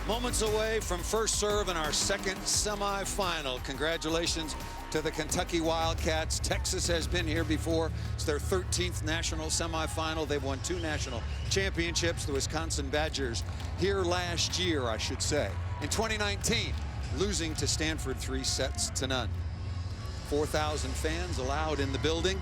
Moments away from first serve in our second semifinal. Congratulations to the Kentucky Wildcats. Texas has been here before. It's their 13th national semifinal. They've won 2 national championships. The Wisconsin Badgers here last year, I should say. In 2019, losing to Stanford 3-0. 4,000 fans allowed in the building.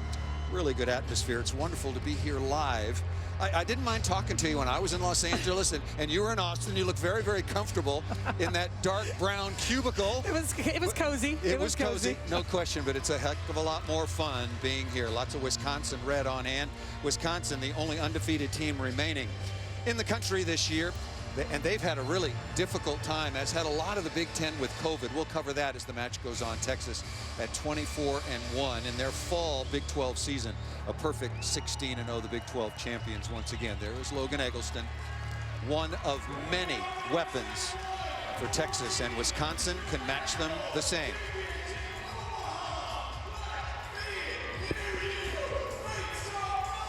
Really good atmosphere. It's wonderful to be here live. I didn't mind talking to you when I was in Los Angeles and you were in Austin. You look very, very comfortable in that dark brown cubicle. It was cozy. It was cozy, no question, but it's a heck of a lot more fun being here. Lots of Wisconsin red on hand. Wisconsin, the only undefeated team remaining in the country this year. And they've had a really difficult time, as had a lot of the Big Ten with COVID. We'll cover that as the match goes on. Texas at 24-1 in their fall Big 12 season. A perfect 16-0, the Big 12 champions once again. There is Logan Eggleston, one of many weapons for Texas, and Wisconsin can match them the same.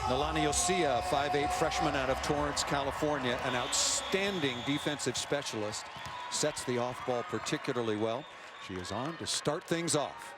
Nalani Osea, 5'8" freshman out of Torrance, California, an outstanding defensive specialist, sets the off ball particularly well. She is on to start things off.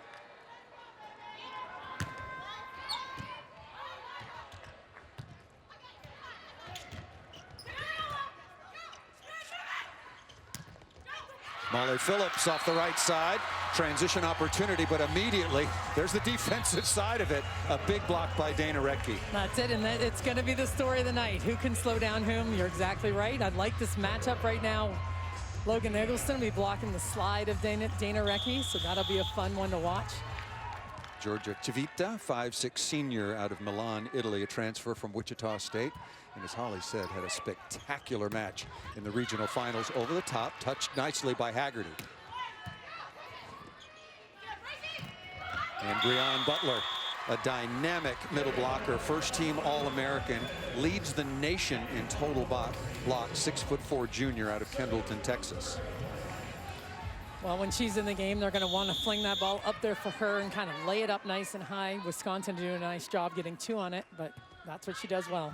Molly Phillips off the right side. Transition opportunity, but immediately there's the defensive side of it. A big block by Dana Rettke. That's it, and it's going to be the story of the night. Who can slow down whom? You're exactly right. I like this matchup right now. Logan Eggleston will be blocking the slide of Dana Rettke, so that'll be a fun one to watch. Georgia Civita, 5'6" senior out of Milan, Italy, a transfer from Wichita State. And as Holly said, had a spectacular match in the regional finals. Over the top, touched nicely by Haggerty. And Breon Butler, a dynamic middle blocker, first-team All-American, leads the nation in total block, 6'4" junior out of Kendleton, Texas. Well, when she's in the game, they're going to want to fling that ball up there for her and kind of lay it up nice and high. Wisconsin doing a nice job getting 2 on it, but that's what she does well.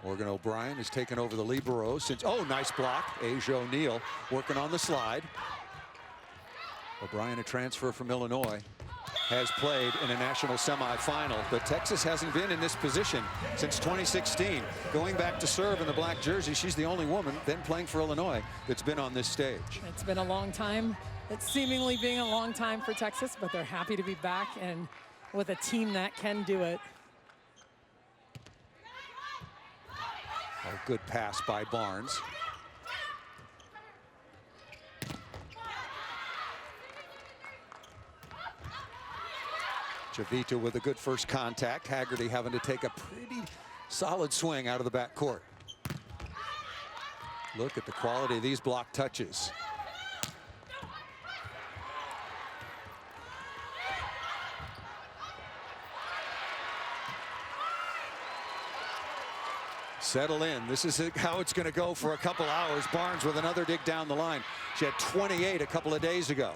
Morgan O'Brien has taken over the libero since, oh, nice block. Asia O'Neal working on the slide. O'Brien, a transfer from Illinois, has played in a national semifinal, but Texas hasn't been in this position since 2016. Going back to serve in the black jersey, she's the only woman then playing for Illinois that's been on this stage. It's been a long time. It's seemingly being a long time for Texas, but they're happy to be back and with a team that can do it. Oh, good pass by Barnes. Civita with a good first contact. Haggerty having to take a pretty solid swing out of the backcourt. Look at the quality of these block touches. Settle in. This is how it's going to go for a couple hours. Barnes with another dig down the line. She had 28 a couple of days ago.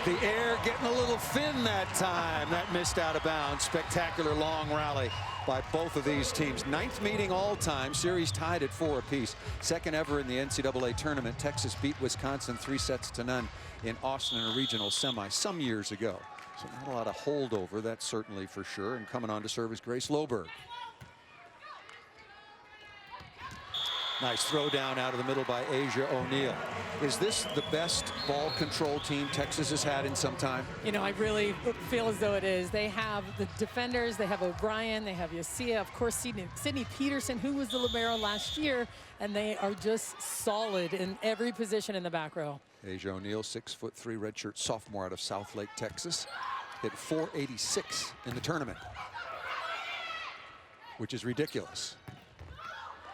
The air getting a little thin that time. That missed out of bounds. Spectacular long rally by both of these teams. 9th meeting all time. Series tied at 4 apiece. Second ever in the NCAA tournament. Texas beat Wisconsin 3-0 in Austin in a regional semi some years ago. So not a lot of holdover, that's certainly for sure. And coming on to serve is Grace Loberg. Nice throw down out of the middle by Asia O'Neal. Is this the best ball control team Texas has had in some time? You know, I really feel as though it is. They have the defenders, they have O'Brien, they have Osea, of course, Sydney Peterson, who was the libero last year, and they are just solid in every position in the back row. Asia O'Neal, 6'3" redshirt sophomore out of Southlake, Texas. Hit .486 in the tournament, which is ridiculous.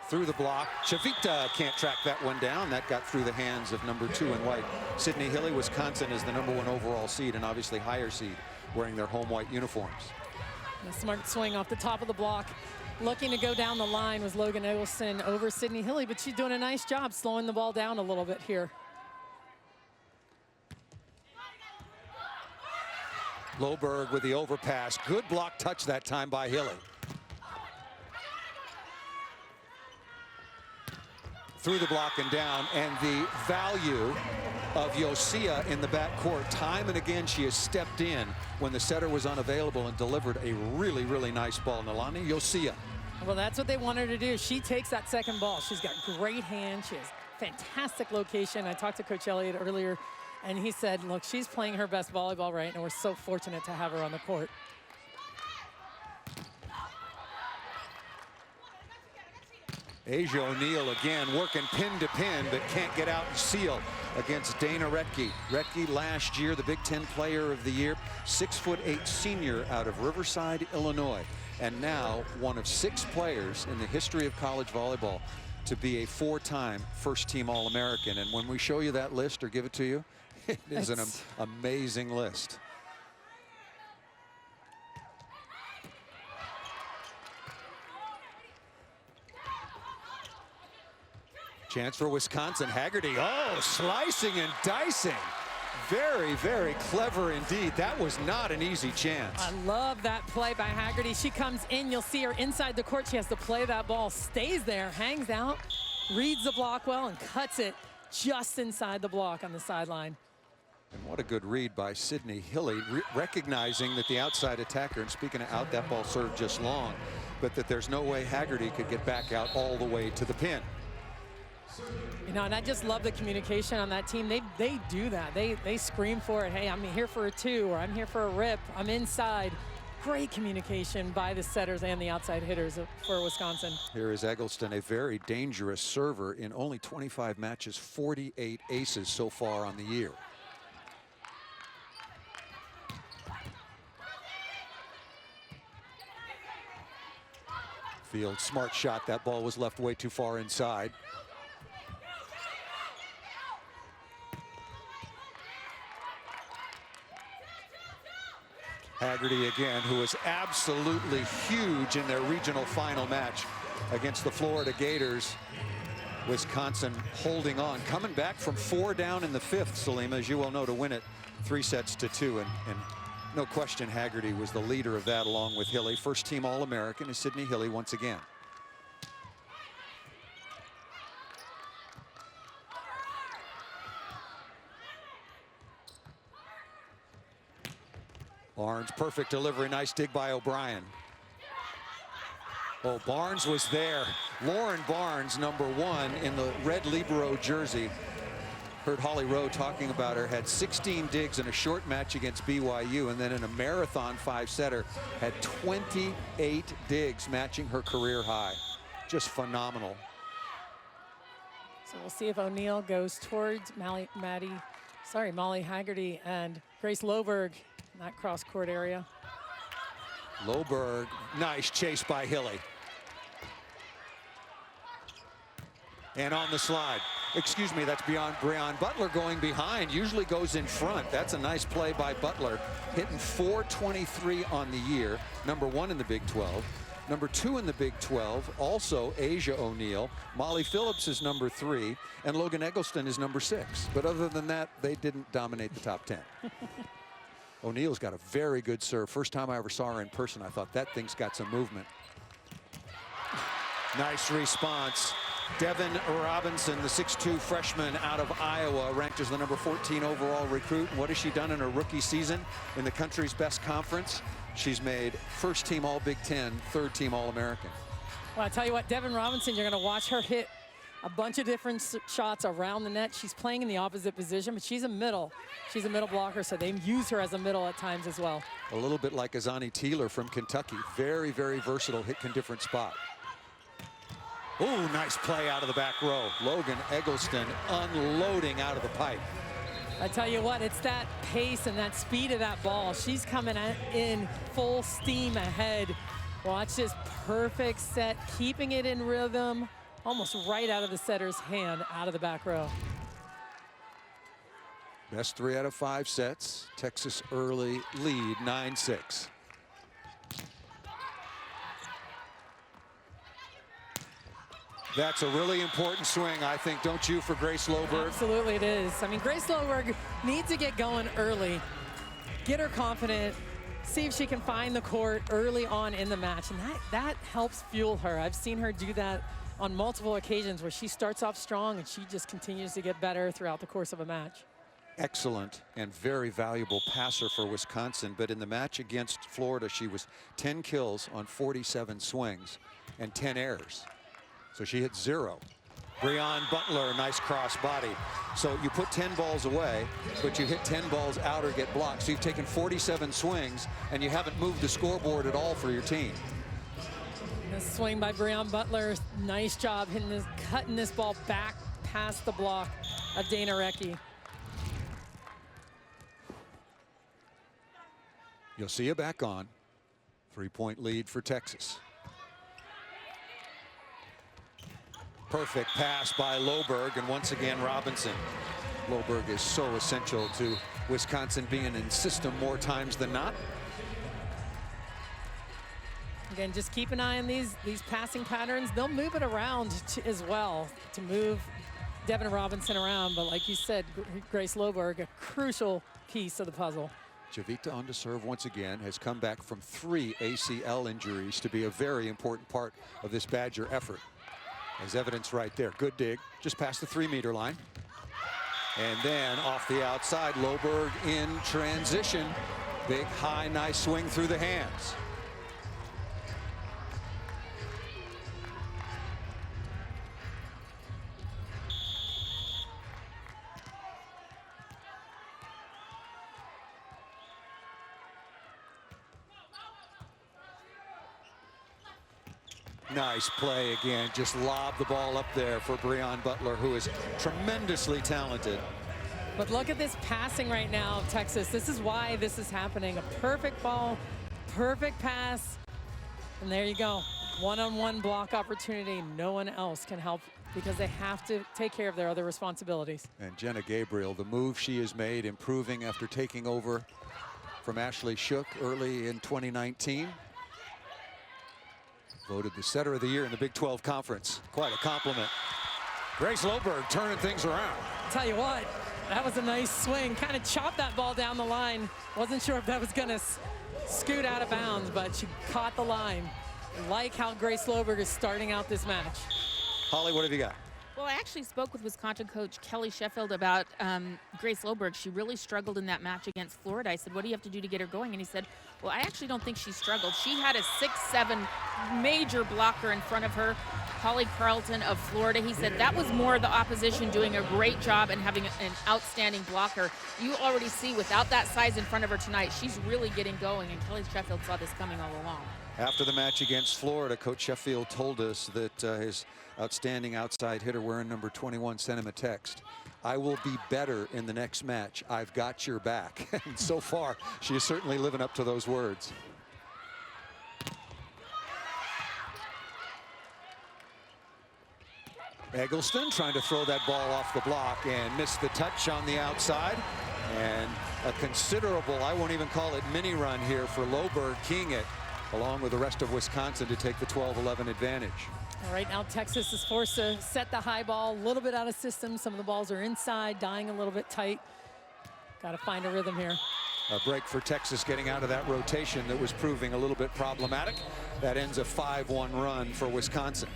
Through the block. Civita can't track that one down. That got through the hands of number 2 in white. Sydney Hilly, Wisconsin is the #1 overall seed and obviously higher seed, wearing their home white uniforms. A smart swing off the top of the block. Looking to go down the line was Logan Eggleston over Sydney Hilly, but she's doing a nice job slowing the ball down a little bit here. Loberg with the overpass. Good block touch that time by Hilly. through the block and down, and the value of Yosia in the backcourt. Time and again, she has stepped in when the setter was unavailable and delivered a really, really nice ball. Nalani Yosia. Well, that's what they want her to do. She takes that second ball. She's got great hands. She has fantastic location. I talked to Coach Elliott earlier, and he said, look, she's playing her best volleyball right now. We're so fortunate to have her on the court. Asia O'Neal again working pin to pin, but can't get out and seal against Dana Retke. Retke last year, the Big Ten Player of the Year, 6'8" senior out of Riverside, Illinois, and now one of 6 players in the history of college volleyball to be a 4-time first-team All-American. And when we show you that list or give it to you, it is an amazing list. Chance for Wisconsin. Haggerty, oh, slicing and dicing. Very, very clever indeed. That was not an easy chance. I love that play by Haggerty. She comes in, you'll see her inside the court. She has to play that ball, stays there, hangs out, reads the block well, and cuts it just inside the block on the sideline. And what a good read by Sydney Hilly, recognizing that the outside attacker, and speaking of out, that ball served just long, but that there's no way Haggerty could get back out all the way to the pin. You know, and I just love the communication on that team. They do that. They scream for it. Hey, I'm here for a 2, or I'm here for a rip. I'm inside. Great communication by the setters and the outside hitters for Wisconsin. Here is Eggleston, a very dangerous server in only 25 matches, 48 aces so far on the year. Field, smart shot. That ball was left way too far inside. Haggerty again, who was absolutely huge in their regional final match against the Florida Gators. Wisconsin holding on, coming back from 4 down in the 5th, Salima, as you well know, to win it 3-2. And no question Haggerty was the leader of that along with Hilly. First team All-American is Sydney Hilly once again. Barnes, perfect delivery, nice dig by O'Brien. Oh, Barnes was there. Lauren Barnes, #1 in the red libero jersey. Heard Holly Rowe talking about her, had 16 digs in a short match against BYU, and then in a marathon 5-setter, had 28 digs, matching her career high. Just phenomenal. So we'll see if O'Neal goes towards Molly Haggerty and Grace Loberg in that cross-court area. Loberg, nice chase by Hilly. And on the slide. Excuse me, that's Breon Butler going behind, usually goes in front. That's a nice play by Butler, hitting .423 on the year, #1 in the Big 12. #2 in the Big 12, also Asia O'Neal. Molly Phillips is #3, and Logan Eggleston is #6. But other than that, they didn't dominate the top 10. O'Neal's got a very good serve. First time I ever saw her in person, I thought that thing's got some movement. Nice response. Devin Robinson, the 6'2" freshman out of Iowa, ranked as the #14 overall recruit. And what has she done in her rookie season in the country's best conference? She's made first team All Big Ten, 3rd team All-American. Well, I tell you what, Devin Robinson, you're going to watch her hit a bunch of different shots around the net. She's playing in the opposite position, but she's a middle. She's a middle blocker, so they use her as a middle at times as well. A little bit like Azani Teeler from Kentucky. Very, very versatile, hit in different spot. Oh, nice play out of the back row. Logan Eggleston unloading out of the pipe. I tell you what, it's that pace and that speed of that ball. She's coming in full steam ahead. Watch this perfect set, keeping it in rhythm, almost right out of the setter's hand, out of the back row. Best 3 out of 5 sets. Texas early lead, 9-6. That's a really important swing, I think, don't you, for Grace Loberg? Absolutely it is. I mean, Grace Loberg needs to get going early, get her confident, see if she can find the court early on in the match, and that helps fuel her. I've seen her do that on multiple occasions where she starts off strong and she just continues to get better throughout the course of a match. Excellent and very valuable passer for Wisconsin, but in the match against Florida, she was 10 kills on 47 swings and 10 errors. So she hit 0. Breon Butler, nice cross body. So you put 10 balls away, but you hit 10 balls out or get blocked. So you've taken 47 swings and you haven't moved the scoreboard at all for your team. The swing by Breon Butler, nice job cutting this ball back past the block of Dana Recchi. You'll see it back on. 3-point lead for Texas. Perfect pass by Loberg, and once again Robinson. Loberg is so essential to Wisconsin being in system more times than not. Again, just keep an eye on these passing patterns. They'll move it around as well to move Devin Robinson around. But like you said, Grace Loberg, a crucial piece of the puzzle. Javita on to serve once again, has come back from 3 ACL injuries to be a very important part of this Badger effort. As evidence right there. Good dig, just past the 3-meter line. And then off the outside, Loberg in transition. Big, high, nice swing through the hands. Nice play again. Just lob the ball up there for Breon Butler, who is tremendously talented. But look at this passing right now of Texas. This is why this is happening. A perfect ball, perfect pass. And there you go. One-on-one block opportunity. No one else can help because they have to take care of their other responsibilities. And Jenna Gabriel, the move she has made, improving after taking over from Ashley Shook early in 2019. Voted the setter of the year in the Big 12 Conference. Quite a compliment. Grace Loberg turning things around. Tell you what, that was a nice swing. Kind of chopped that ball down the line. Wasn't sure if that was going to scoot out of bounds, but she caught the line. Like how Grace Loberg is starting out this match. Holly, what have you got? Well, I actually spoke with Wisconsin coach Kelly Sheffield about Grace Loberg. She really struggled in that match against Florida. I said, what do you have to do to get her going? And he said, well, I actually don't think she struggled. She had a 6'7" major blocker in front of her, Holly Carlton of Florida. He said that was more the opposition doing a great job and having an outstanding blocker. You already see without that size in front of her tonight, she's really getting going, and Kelly Sheffield saw this coming all along. After the match against Florida, Coach Sheffield told us that his outstanding outside hitter wearing number 21 sent him a text. I will be better in the next match. I've got your back. And so far, she is certainly living up to those words. Eggleston trying to throw that ball off the block and missed the touch on the outside. And a considerable, I won't even call it mini run here for Loberg, keying it along with the rest of Wisconsin to take the 12-11 advantage. All right, now Texas is forced to set the high ball a little bit out of system. Some of the balls are inside, dying a little bit tight. Got to find a rhythm here. A break for Texas getting out of that rotation that was proving a little bit problematic. That ends a 5-1 run for Wisconsin.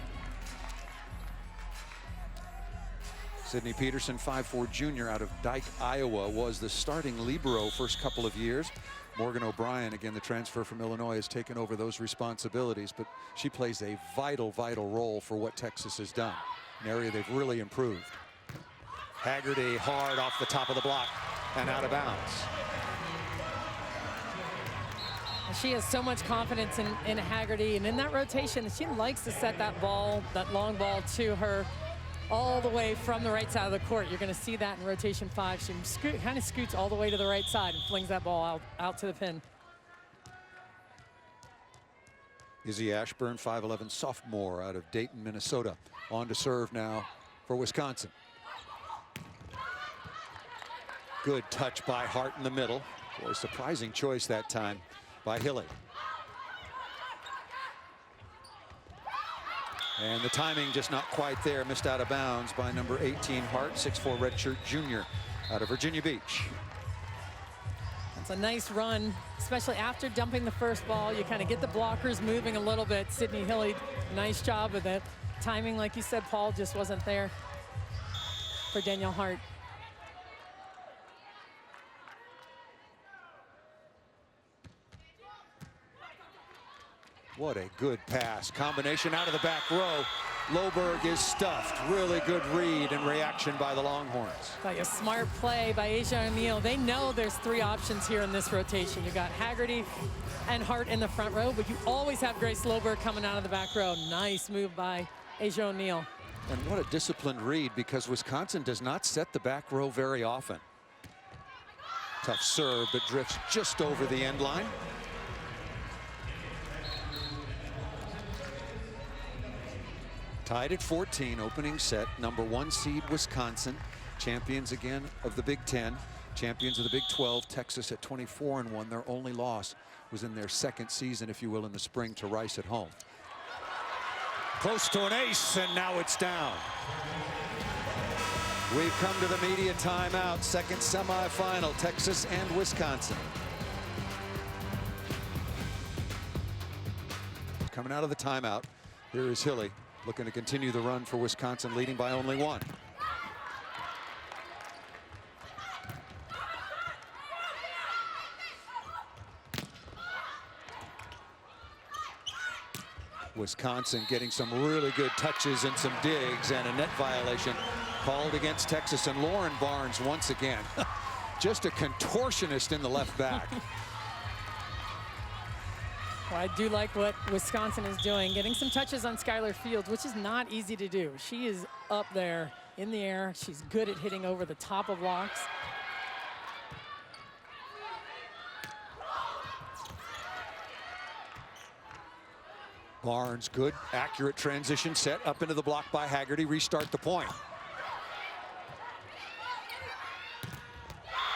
Sidney Peterson, 5'4" junior out of Dike, Iowa, was the starting libero first couple of years. Morgan O'Brien, again, the transfer from Illinois, has taken over those responsibilities, but she plays a vital, vital role for what Texas has done, an area they've really improved. Haggerty hard off the top of the block and out of bounds. She has so much confidence in Haggerty, and in that rotation, she likes to set that ball, that long ball to her all the way from the right side of the court. You're going to see that in rotation 5. She kind of scoots all the way to the right side and flings that ball out to the pin. Izzy Ashburn, 5'11" sophomore out of Dayton, Minnesota, on to serve now for Wisconsin. Good touch by Hart in the middle. Boy, surprising choice that time by Hilly. And the timing just not quite there. Missed out of bounds by number 18 Hart, 6'4" redshirt junior out of Virginia Beach. It's a nice run, especially after dumping the first ball. You kind of get the blockers moving a little bit. Sydney Hilly, nice job with it. Timing, like you said, Paul, just wasn't there for Danielle Hart. What a good pass. Combination out of the back row. Loberg is stuffed. Really good read and reaction by the Longhorns. Like a smart play by Asia O'Neal. They know there's 3 options here in this rotation. You got Haggerty and Hart in the front row, but you always have Grace Loberg coming out of the back row. Nice move by Asia O'Neal. And what a disciplined read, because Wisconsin does not set the back row very often. Tough serve, but drifts just over the end line. Tied at 14, opening set. Number 1 seed Wisconsin, champions again of the Big Ten, champions of the Big 12. Texas at 24-1. Their only loss was in their 2nd season, if you will, in the spring to Rice at home. Close to an ace, and now it's down. We've come to the media timeout. 2nd semifinal, Texas and Wisconsin. Coming out of the timeout, here is Hilly, looking to continue the run for Wisconsin, leading by only 1. Wisconsin getting some really good touches and some digs, and a net violation called against Texas. And Lauren Barnes once again, just a contortionist in the left back. Well, I do like what Wisconsin is doing, getting some touches on Skylar Fields, which is not easy to do. She is up there in the air. She's good at hitting over the top of blocks. Barnes, good, accurate transition set up into the block by Haggerty. Restart the point.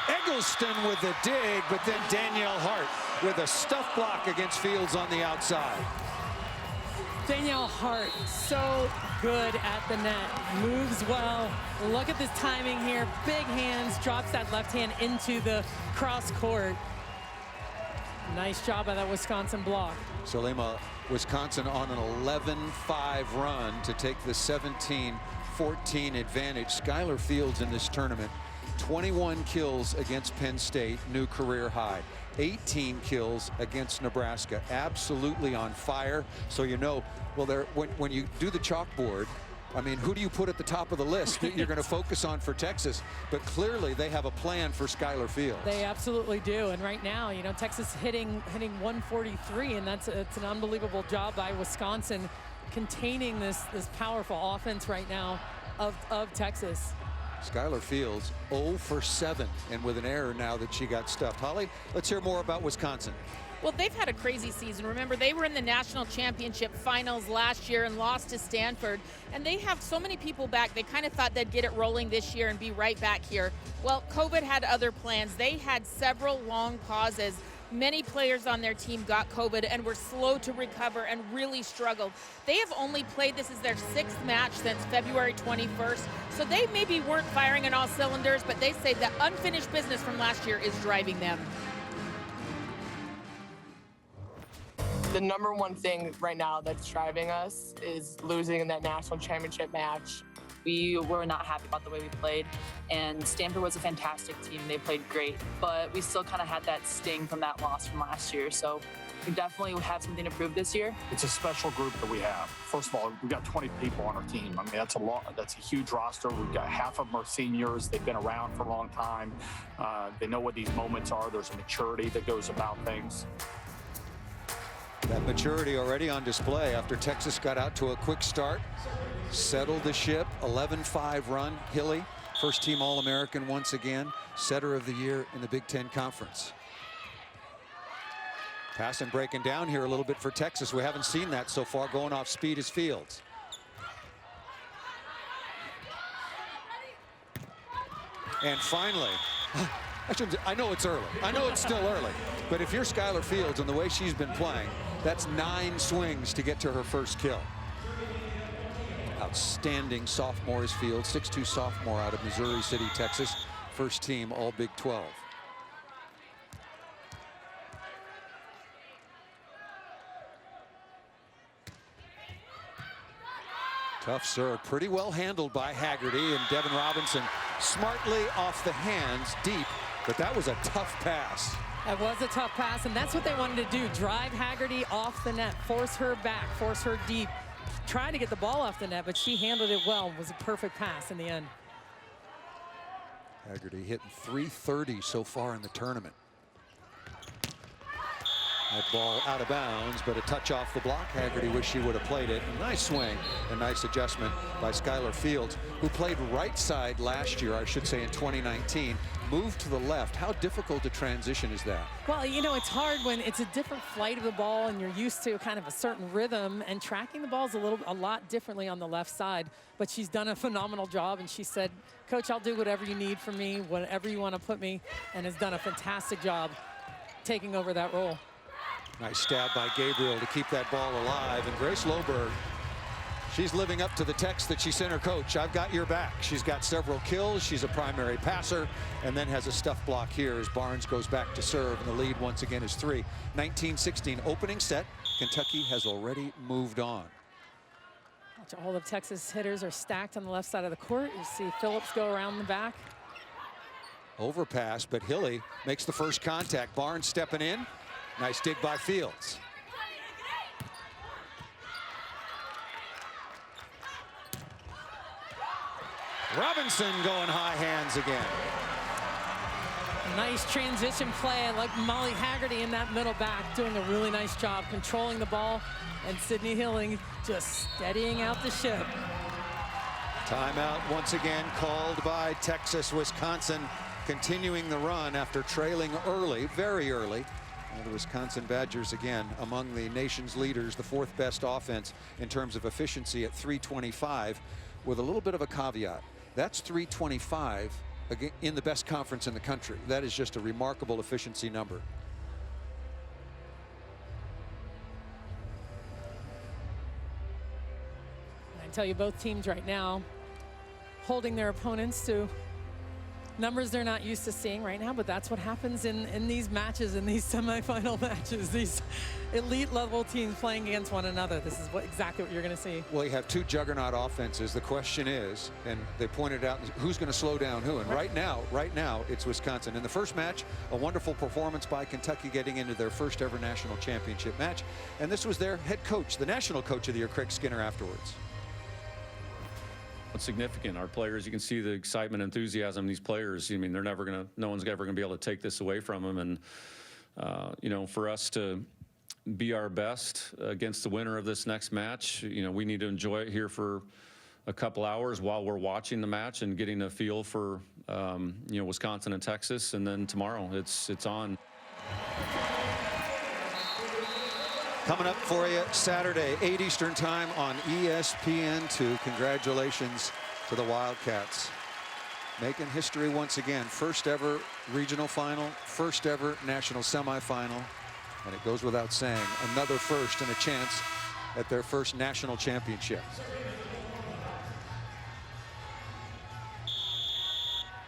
Eggleston with the dig, but then Danielle Hart with a stuff block against Fields on the outside. Danielle Hart, so good at the net, moves well. Look at this timing here, big hands, drops that left hand into the cross court. Nice job by that Wisconsin block. Salema, Wisconsin on an 11-5 run to take the 17-14 advantage. Skylar Fields in this tournament, 21 kills against Penn State, new career high. 18 kills against Nebraska, absolutely on fire. So you know, well, when you do the chalkboard, I mean, who do you put at the top of the list that you're going to focus on for Texas? But clearly they have a plan for Skylar Fields. They absolutely do. And right now, you know, Texas hitting 143, and it's an unbelievable job by Wisconsin containing this powerful offense right now of Texas. Skylar Fields 0 for 7, and with an error now that she got stuffed. Holly, let's hear more about Wisconsin. Well, they've had a crazy season. Remember, they were in the national championship finals last year and lost to Stanford. And they have so many people back. They kind of thought they'd get it rolling this year and be right back here. Well, COVID had other plans. They had several long pauses. Many players on their team got COVID and were slow to recover and really struggled. They have only played, this is their 6th match since February 21st. So they maybe weren't firing on all cylinders, but they say the unfinished business from last year is driving them. The number one thing right now that's driving us is losing in that national championship match. We were not happy about the way we played, and Stanford was a fantastic team. They played great, but we still kind of had that sting from that loss from last year. So we definitely have something to prove this year. It's a special group that we have. First of all, we've got 20 people on our team. I mean, that's a lot. That's a huge roster. We've got half of them are seniors. They've been around for a long time. They know what these moments are. There's a maturity that goes about things. That maturity already on display after Texas got out to a quick start. Settled the ship, 11-5 run. Hilly, first team All-American once again, setter of the year in the Big Ten Conference. Pass and breaking down here a little bit for Texas. We haven't seen that so far. Going off speed is Fields. And finally, I know it's early. I know it's still early. But if you're Skylar Fields and the way she's been playing, that's 9 swings to get to her first kill. Outstanding sophomore is Fields, 6'2" sophomore out of Missouri City, Texas. First team All Big 12. Tough serve, pretty well handled by Haggerty, and Devin Robinson smartly off the hands deep, but that was a tough pass. That was a tough pass, and that's what they wanted to do. Drive Haggerty off the net, force her back, force her deep, try to get the ball off the net, but she handled it well. It was a perfect pass in the end. Haggerty hitting .330 so far in the tournament. That ball out of bounds, but a touch off the block. Haggerty wished she would have played it. A nice swing, a nice adjustment by Skylar Fields, who played right side last year, I should say in 2019, moved to the left. How difficult a transition is that? Well, you know, it's hard when it's a different flight of the ball and you're used to kind of a certain rhythm, and tracking the balls a lot differently on the left side. But she's done a phenomenal job, and she said, Coach, I'll do whatever you need from me, whatever you want to put me, and has done a fantastic job taking over that role. Nice stab by Gabriel to keep that ball alive. And Grace Loberg, she's living up to the text that she sent her coach. I've got your back. She's got several kills. She's a primary passer, and then has a stuff block here as Barnes goes back to serve, and the lead once again is 3. 19-16 opening set. Kentucky has already moved on. All the Texas hitters are stacked on the left side of the court. You see Phillips go around the back. Overpass, but Hilly makes the first contact. Barnes stepping in. Nice dig by Fields. Robinson going high hands again. Nice transition play. I like Molly Haggerty in that middle back, doing a really nice job controlling the ball, and Sydney Hilling just steadying out the ship. Timeout once again called by Texas. Wisconsin continuing the run after trailing early, very early. The Wisconsin Badgers again among the nation's leaders, the 4th best offense in terms of efficiency at 325, with a little bit of a caveat. That's 325 in the best conference in the country. That is just a remarkable efficiency number. I tell you, both teams right now holding their opponents to numbers they're not used to seeing right now, but that's what happens in these matches, in these semifinal matches, these elite level teams playing against one another. This is exactly what you're going to see. Well, you have 2 juggernaut offenses. The question is, and they pointed out, who's going to slow down who? And right now, it's Wisconsin. In the first match, a wonderful performance by Kentucky getting into their first ever national championship match. And this was their head coach, the national coach of the year, Craig Skinner, afterwards. It's significant. Our players, you can see the excitement, enthusiasm. These players, I mean, they're never gonna, no one's ever gonna be able to take this away from them. And you know, for us to be our best against the winner of this next match, you know, we need to enjoy it here for a couple hours while we're watching the match and getting a feel for you know, Wisconsin and Texas. And then tomorrow, it's on. Coming up for you Saturday, 8 Eastern time on ESPN2. Congratulations to the Wildcats. Making history once again. First ever regional final, first ever national semifinal. And it goes without saying, another first and a chance at their first national championship.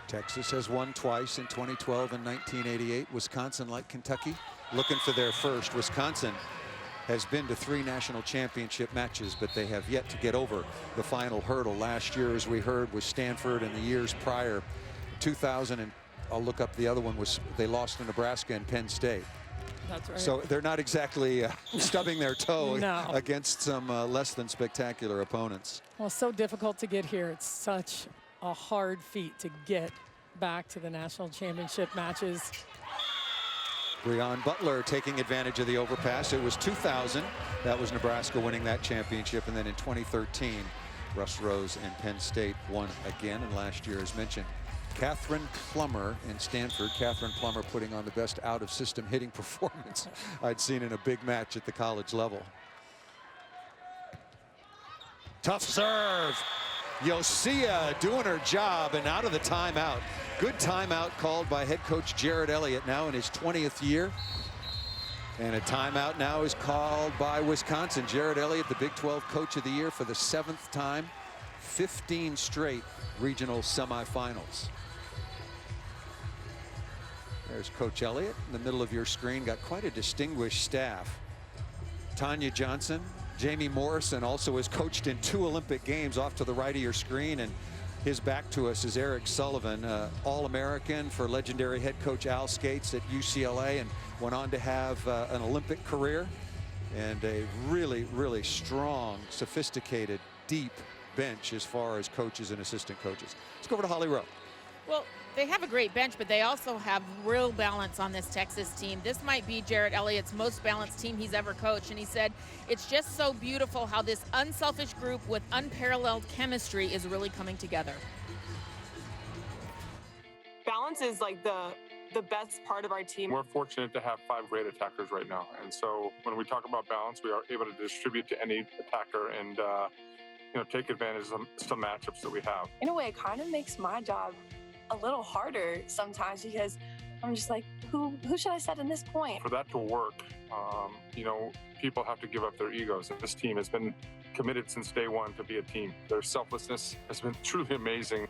Texas has won twice in 2012 and 1988. Wisconsin, like Kentucky, looking for their first. Wisconsin has been to 3 national championship matches, but they have yet to get over the final hurdle. Last year, as we heard, was Stanford, and the years prior, 2000, and I'll look up the other one, was they lost to Nebraska and Penn State. That's right. So they're not exactly stubbing their toe No. against some less than spectacular opponents. Well, so difficult to get here. It's such a hard feat to get back to the national championship matches. Breon Butler taking advantage of the overpass. It was 2000. That was Nebraska winning that championship. And then in 2013, Russ Rose and Penn State won again. And last year, as mentioned, Catherine Plummer in Stanford. Catherine Plummer putting on the best out-of-system hitting performance I'd seen in a big match at the college level. Tough serve. Yosia doing her job and out of the timeout. Good timeout called by head coach Jared Elliott, now in his 20th year. And a timeout now is called by Wisconsin. Jared Elliott, the Big 12 Coach of the Year for the 7th time. 15 straight regional semifinals. There's Coach Elliott in the middle of your screen. Got quite a distinguished staff. Tanya Johnson, Jamie Morrison also has coached in 2 Olympic Games. Off to the right of your screen, and his back to us is Eric Sullivan, All-American for legendary head coach Al Skates at UCLA, and went on to have an Olympic career and a really, really strong, sophisticated, deep bench as far as coaches and assistant coaches. Let's go over to Holly Rowe. Well, they have a great bench, but they also have real balance on this Texas team. This might be Jarrett Elliott's most balanced team he's ever coached, and he said it's just so beautiful how this unselfish group with unparalleled chemistry is really coming together. Balance is like the best part of our team. We're fortunate to have 5 great attackers right now, and so when we talk about balance, we are able to distribute to any attacker and take advantage of some matchups that we have. In a way, it kind of makes my job a little harder sometimes, because I'm just like, who should I set in this point? For that to work, people have to give up their egos, and this team has been committed since day one to be a team. Their selflessness has been truly amazing.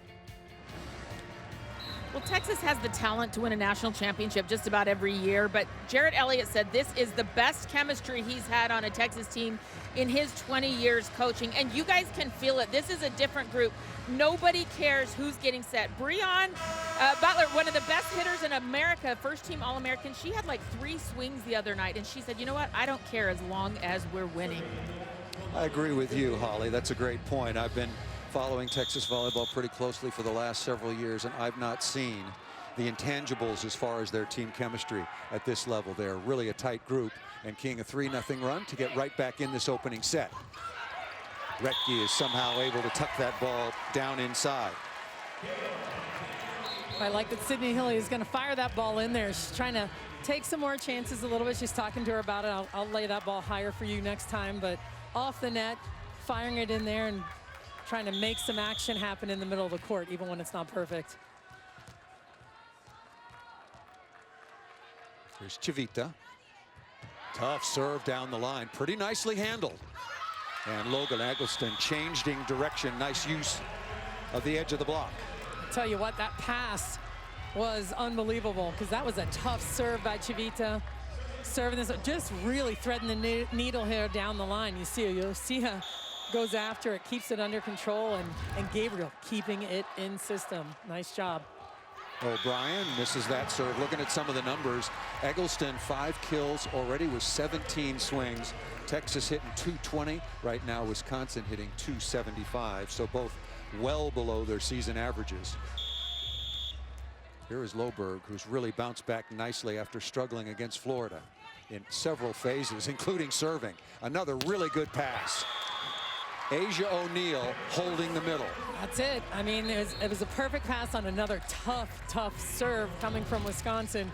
Well, Texas has the talent to win a national championship just about every year, but Jarrett Elliott said this is the best chemistry he's had on a Texas team in his 20 years coaching, and you guys can feel it. This is a different group. Nobody cares who's getting set. Breon Butler, one of the best hitters in America, first-team All-American, she had like 3 swings the other night, and she said, you know what, I don't care as long as we're winning. I agree with you, Holly. That's a great point. I've been following Texas volleyball pretty closely for the last several years, and I've not seen the intangibles as far as their team chemistry at this level. They're really a tight group, and keying a 3-0 run to get right back in this opening set. Retke is somehow able to tuck that ball down inside. I like that Sydney Hilly is going to fire that ball in there. She's trying to take some more chances a little bit. She's talking to her about it. I'll lay that ball higher for you next time, but off the net, firing it in there and trying to make some action happen in the middle of the court, even when it's not perfect. Here's Chavita. Tough serve down the line. Pretty nicely handled. And Logan Eggleston changed direction. Nice use of the edge of the block. I'll tell you what, that pass was unbelievable, because that was a tough serve by Chavita. Serving this, just really threading the needle here down the line. You see her goes after it, keeps it under control, and Gabriel keeping it in system. Nice job. O'Brien misses that serve. Looking at some of the numbers, Eggleston 5 kills already with 17 swings. Texas hitting 220. Right now, Wisconsin hitting 275. So both well below their season averages. Here is Loberg, who's really bounced back nicely after struggling against Florida in several phases, including serving. Another really good pass. Asia O'Neal holding the middle. That's it. I mean, it was a perfect pass on another tough serve coming from Wisconsin.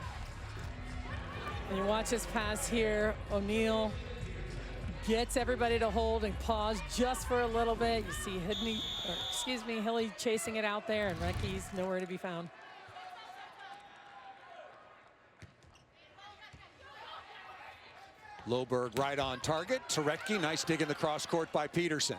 And you watch this pass here. O'Neal gets everybody to hold and pause just for a little bit. You see Hilly chasing it out there, and Retke's nowhere to be found. Loberg right on target. Turetke, nice dig in the cross court by Peterson.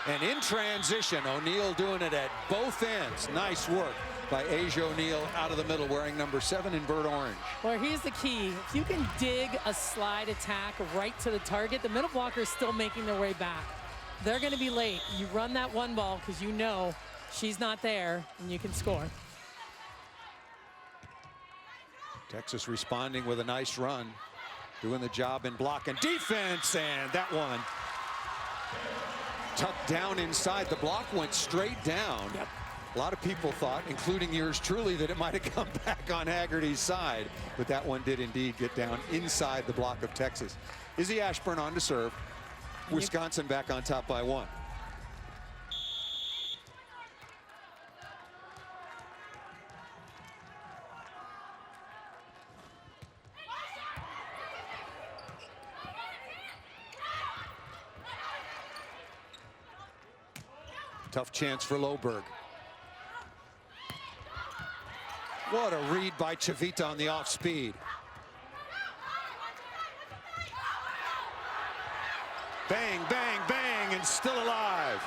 And in transition, O'Neal doing it at both ends. Nice work by Asia O'Neal out of the middle, wearing number 7 in burnt orange. Well, here's the key. If you can dig a slide attack right to the target, the middle blocker is still making their way back. They're going to be late. You run that one ball because you know she's not there, and you can score. Texas responding with a nice run. Doing the job in block and defense, and that one tucked down inside. The block went straight down. Yep. A lot of people thought, including yours truly, that it might have come back on Haggerty's side, but that one did indeed get down inside the block of Texas. Izzy Ashburn on to serve. Wisconsin back on top by 1. Tough chance for Loberg. What a read by Chavita on the off speed. Bang, bang, bang, and still alive.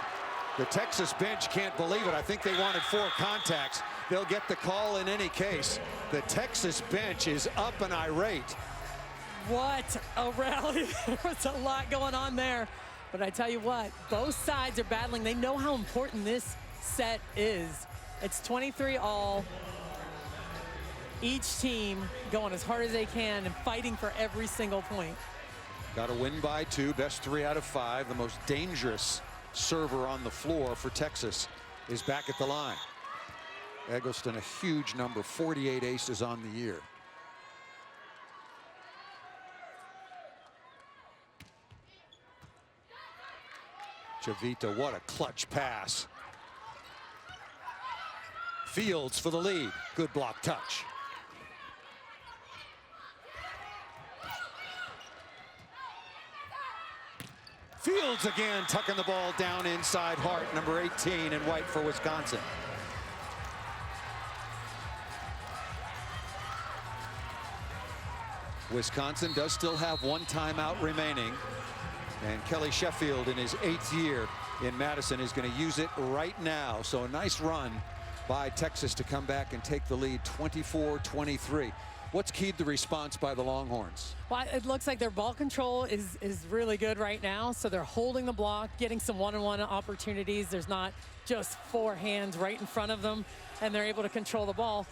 The Texas bench can't believe it. I think they wanted 4 contacts. They'll get the call in any case. The Texas bench is up and irate. What a rally. There was a lot going on there. But I tell you what, both sides are battling. They know how important this set is. It's 23 all. Each team going as hard as they can and fighting for every single point. Got to win by 2, best 3 out of 5. The most dangerous server on the floor for Texas is back at the line. Eggleston, a huge number, 48 aces on the year. Chavita, what a clutch pass. Fields for the lead. Good block touch. Fields again, tucking the ball down inside Hart, number 18 in white for Wisconsin. Wisconsin does still have 1 timeout remaining. And Kelly Sheffield, in his 8th year in Madison, is going to use it right now. So a nice run by Texas to come back and take the lead 24-23. What's keyed the response by the Longhorns? Well, it looks like their ball control is really good right now. So they're holding the block, getting some one-on-one opportunities. There's not just 4 hands right in front of them, and they're able to control the ball.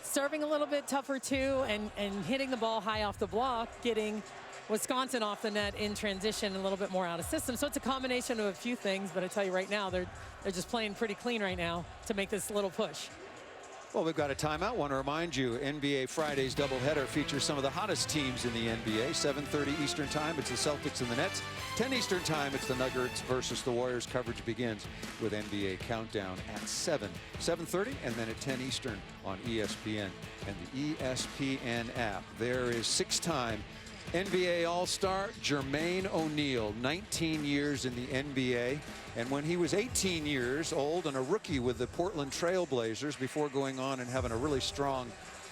Serving a little bit tougher too, and hitting the ball high off the block, getting Wisconsin off the net in transition, a little bit more out of system. So it's a combination of a few things, but I tell you right now, they're just playing pretty clean right now to make this little push. Well, we've got a timeout. Want to remind you, NBA Friday's doubleheader features some of the hottest teams in the NBA. 7:30 Eastern Time, it's the Celtics and the Nets. 10 Eastern Time, it's the Nuggets versus the Warriors. Coverage begins with NBA Countdown at 7:30, and then at 10 Eastern on ESPN and the ESPN app. There is 6-time NBA All-Star Jermaine O'Neal, 19 years in the NBA. And when he was 18 years old and a rookie with the Portland Trail Blazers before going on and having a really strong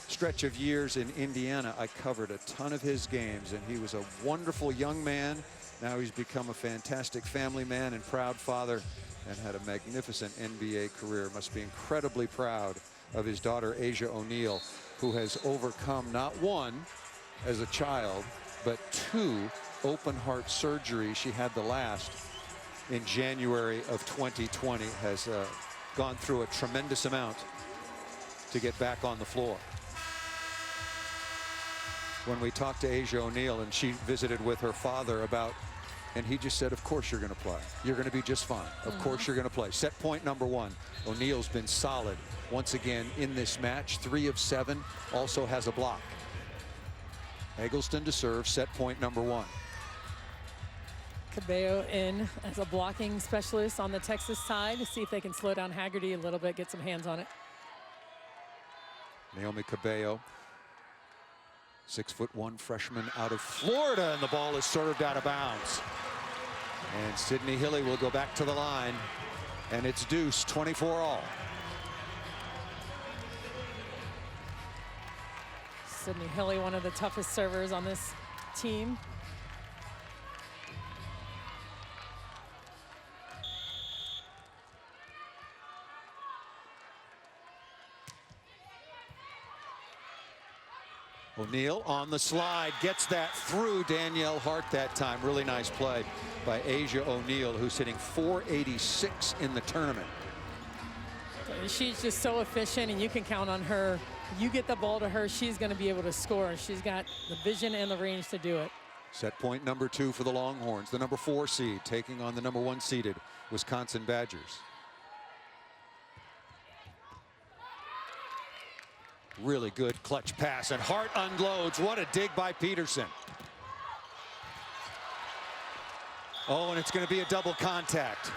stretch of years in Indiana, I covered a ton of his games, and he was a wonderful young man. Now he's become a fantastic family man and proud father and had a magnificent NBA career. Must be incredibly proud of his daughter, Asia O'Neal, who has overcome not one as a child, but 2 open heart surgeries. She had the last in January of 2020, has gone through a tremendous amount to get back on the floor. When we talked to Asia O'Neal and she visited with her father about, and he just said, of course you're going to play. You're going to be just fine. Of course you're going to play. Set point number 1. O'Neal's been solid once again in this match. 3 of 7, also has a block. Eggleston to serve, set point number 1. Cabello in as a blocking specialist on the Texas side to see if they can slow down Haggerty a little bit, get some hands on it. Naomi Cabello, 6'1" freshman out of Florida, and the ball is served out of bounds. And Sydney Hilly will go back to the line, and it's deuce, 24 all. Sydney Hilly, one of the toughest servers on this team. O'Neal on the slide, gets that through Danielle Hart that time. Really nice play by Asia O'Neal, who's hitting .486 in the tournament. She's just so efficient, and you can count on her. You get the ball to her, she's going to be able to score. She's got the vision and the range to do it. Set point number 2 for the Longhorns, the number 4 seed, taking on the number 1 seeded Wisconsin Badgers. Really good clutch pass, and Hart unloads. What a dig by Peterson. Oh, and it's going to be a double contact.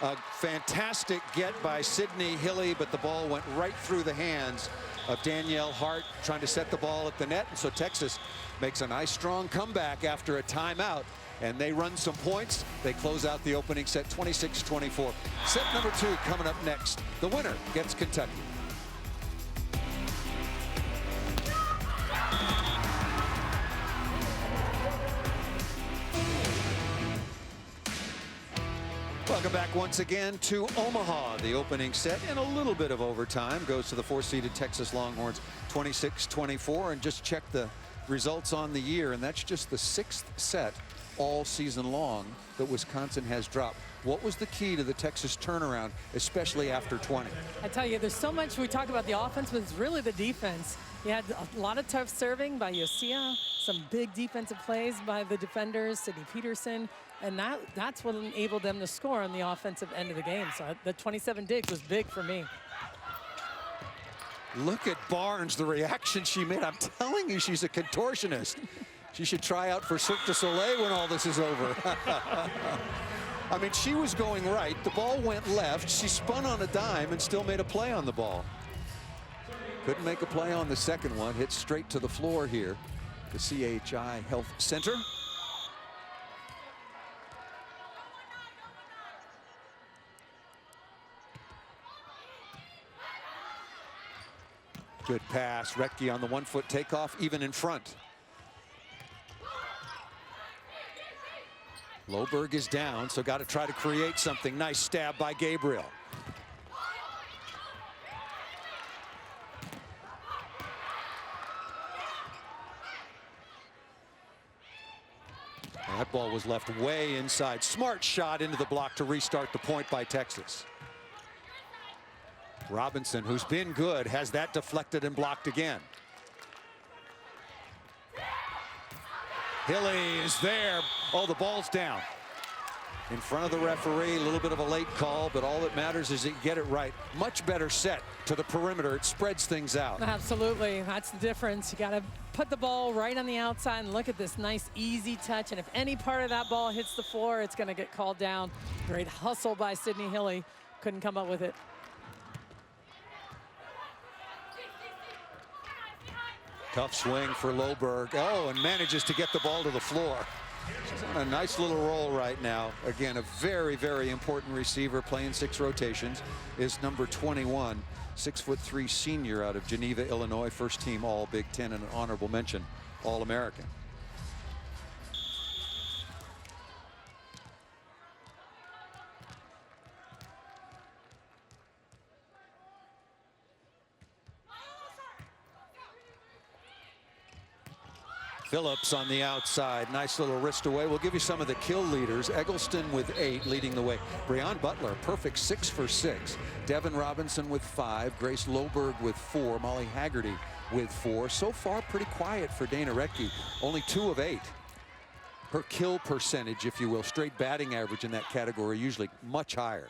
A fantastic get by Sydney Hilly, but the ball went right through the hands of Danielle Hart, trying to set the ball at the net. And so Texas makes a nice strong comeback after a timeout, and they run some points. They close out the opening set 26-24. Set number 2 coming up next. The winner gets Kentucky. Welcome back once again to Omaha. The opening set in a little bit of overtime goes to the 4-seeded Texas Longhorns, 26-24. And just check the results on the year, and that's just the 6th set all season long that Wisconsin has dropped. What was the key to the Texas turnaround, especially after 20? I tell you, there's so much. We talk about the offense, but it's really the defense. You had a lot of tough serving by Yosia, some big defensive plays by the defenders, Sydney Peterson, and that's what enabled them to score on the offensive end of the game. So the 27 digs was big for me. Look at Barnes, the reaction she made. I'm telling you, she's a contortionist. She should try out for Cirque du Soleil when all this is over. I mean, she was going right. The ball went left. She spun on a dime and still made a play on the ball. Couldn't make a play on the second one. Hit straight to the floor here. The CHI Health Center. Good pass. Rettke on the 1-foot takeoff, even in front. Loberg is down, so got to try to create something. Nice stab by Gabriel. That ball was left way inside. Smart shot into the block to restart the point by Texas. Robinson, who's been good, has that deflected and blocked again. Hilly is there. Oh, the ball's down. In front of the referee, a little bit of a late call, but all that matters is that you get it right. Much better set to the perimeter. It spreads things out. Absolutely, that's the difference. You got to put the ball right on the outside, and look at this nice, easy touch. And if any part of that ball hits the floor, it's going to get called down. Great hustle by Sydney Hilly. Couldn't come up with it. Tough swing for Loberg. Oh, and manages to get the ball to the floor. She's on a nice little roll right now. Again, a very, very important receiver, playing 6 rotations, is number 21, 6'3" senior out of Geneva, Illinois, first team All Big Ten and an honorable mention All-American. Phillips on the outside. Nice little wrist away. We'll give you some of the kill leaders. Eggleston with 8 leading the way. Breon Butler, perfect 6 for 6. Devin Robinson with 5. Grace Loberg with 4. Molly Haggerty with 4. So far, pretty quiet for Dana Rettke. Only 2 of 8. Her kill percentage, if you will, straight batting average in that category, usually much higher.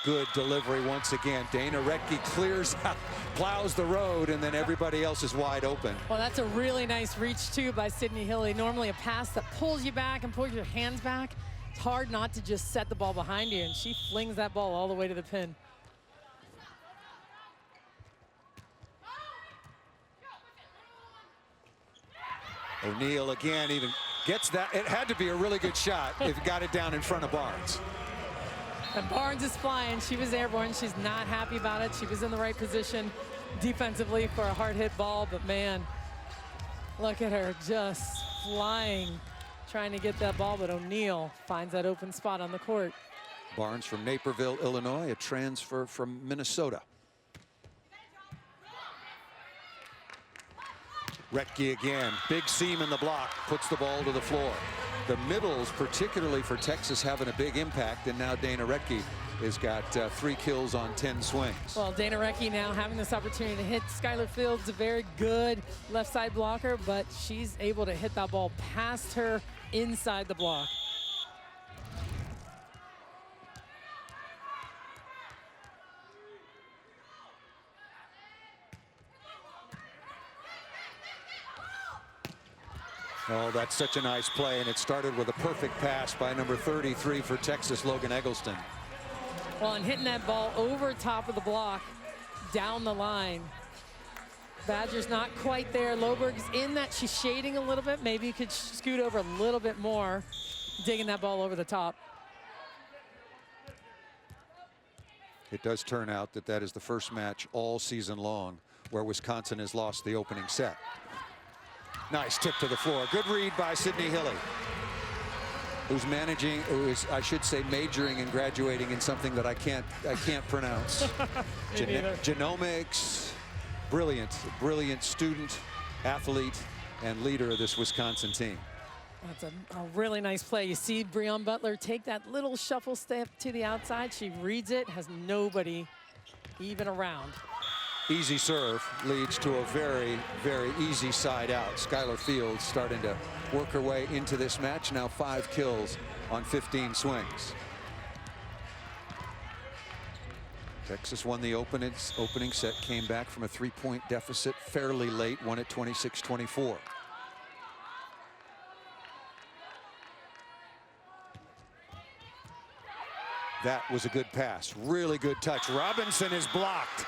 Good delivery once again. Dana Rettke clears out, plows the road, and then everybody else is wide open. Well, that's a really nice reach, too, by Sydney Hilly. Normally a pass that pulls you back and pulls your hands back. It's hard not to just set the ball behind you, and she flings that ball all the way to the pin. O'Neal again even gets that. It had to be a really good shot if he got it down in front of Barnes. And Barnes is flying. She was airborne. She's not happy about it. She was in the right position defensively for a hard hit ball, but man, look at her just flying, trying to get that ball, but O'Neal finds that open spot on the court. Barnes from Naperville, Illinois, a transfer from Minnesota. Rettke again, big seam in the block, puts the ball to the floor. The middles, particularly for Texas, having a big impact, and now Dana Rettke has got 3 kills on 10 swings. Well, Dana Rettke now having this opportunity to hit. Skylar Fields, a very good left side blocker, but she's able to hit that ball past her inside the block. Oh, that's such a nice play, and it started with a perfect pass by number 33 for Texas, Logan Eggleston. Well, and hitting that ball over top of the block, down the line. Badger's not quite there. Loberg's in that. She's shading a little bit. Maybe you could scoot over a little bit more, digging that ball over the top. It does turn out that that is the first match all season long where Wisconsin has lost the opening set. Nice tip to the floor. Good read by Sydney Hilly. who's managing, who is, I should say, majoring and graduating in something that I can't pronounce. Genomics. Brilliant student, athlete, and leader of this Wisconsin team. That's a really nice play. You see Breon Butler take that little shuffle step to the outside. She reads it, has nobody even around. Easy serve leads to a very, very easy side out. Skylar Fields starting to work her way into this match. Now 5 kills on 15 swings. Texas won the opening set, came back from a 3-point deficit fairly late, won it 26-24. That was a good pass. Really good touch. Robinson is blocked.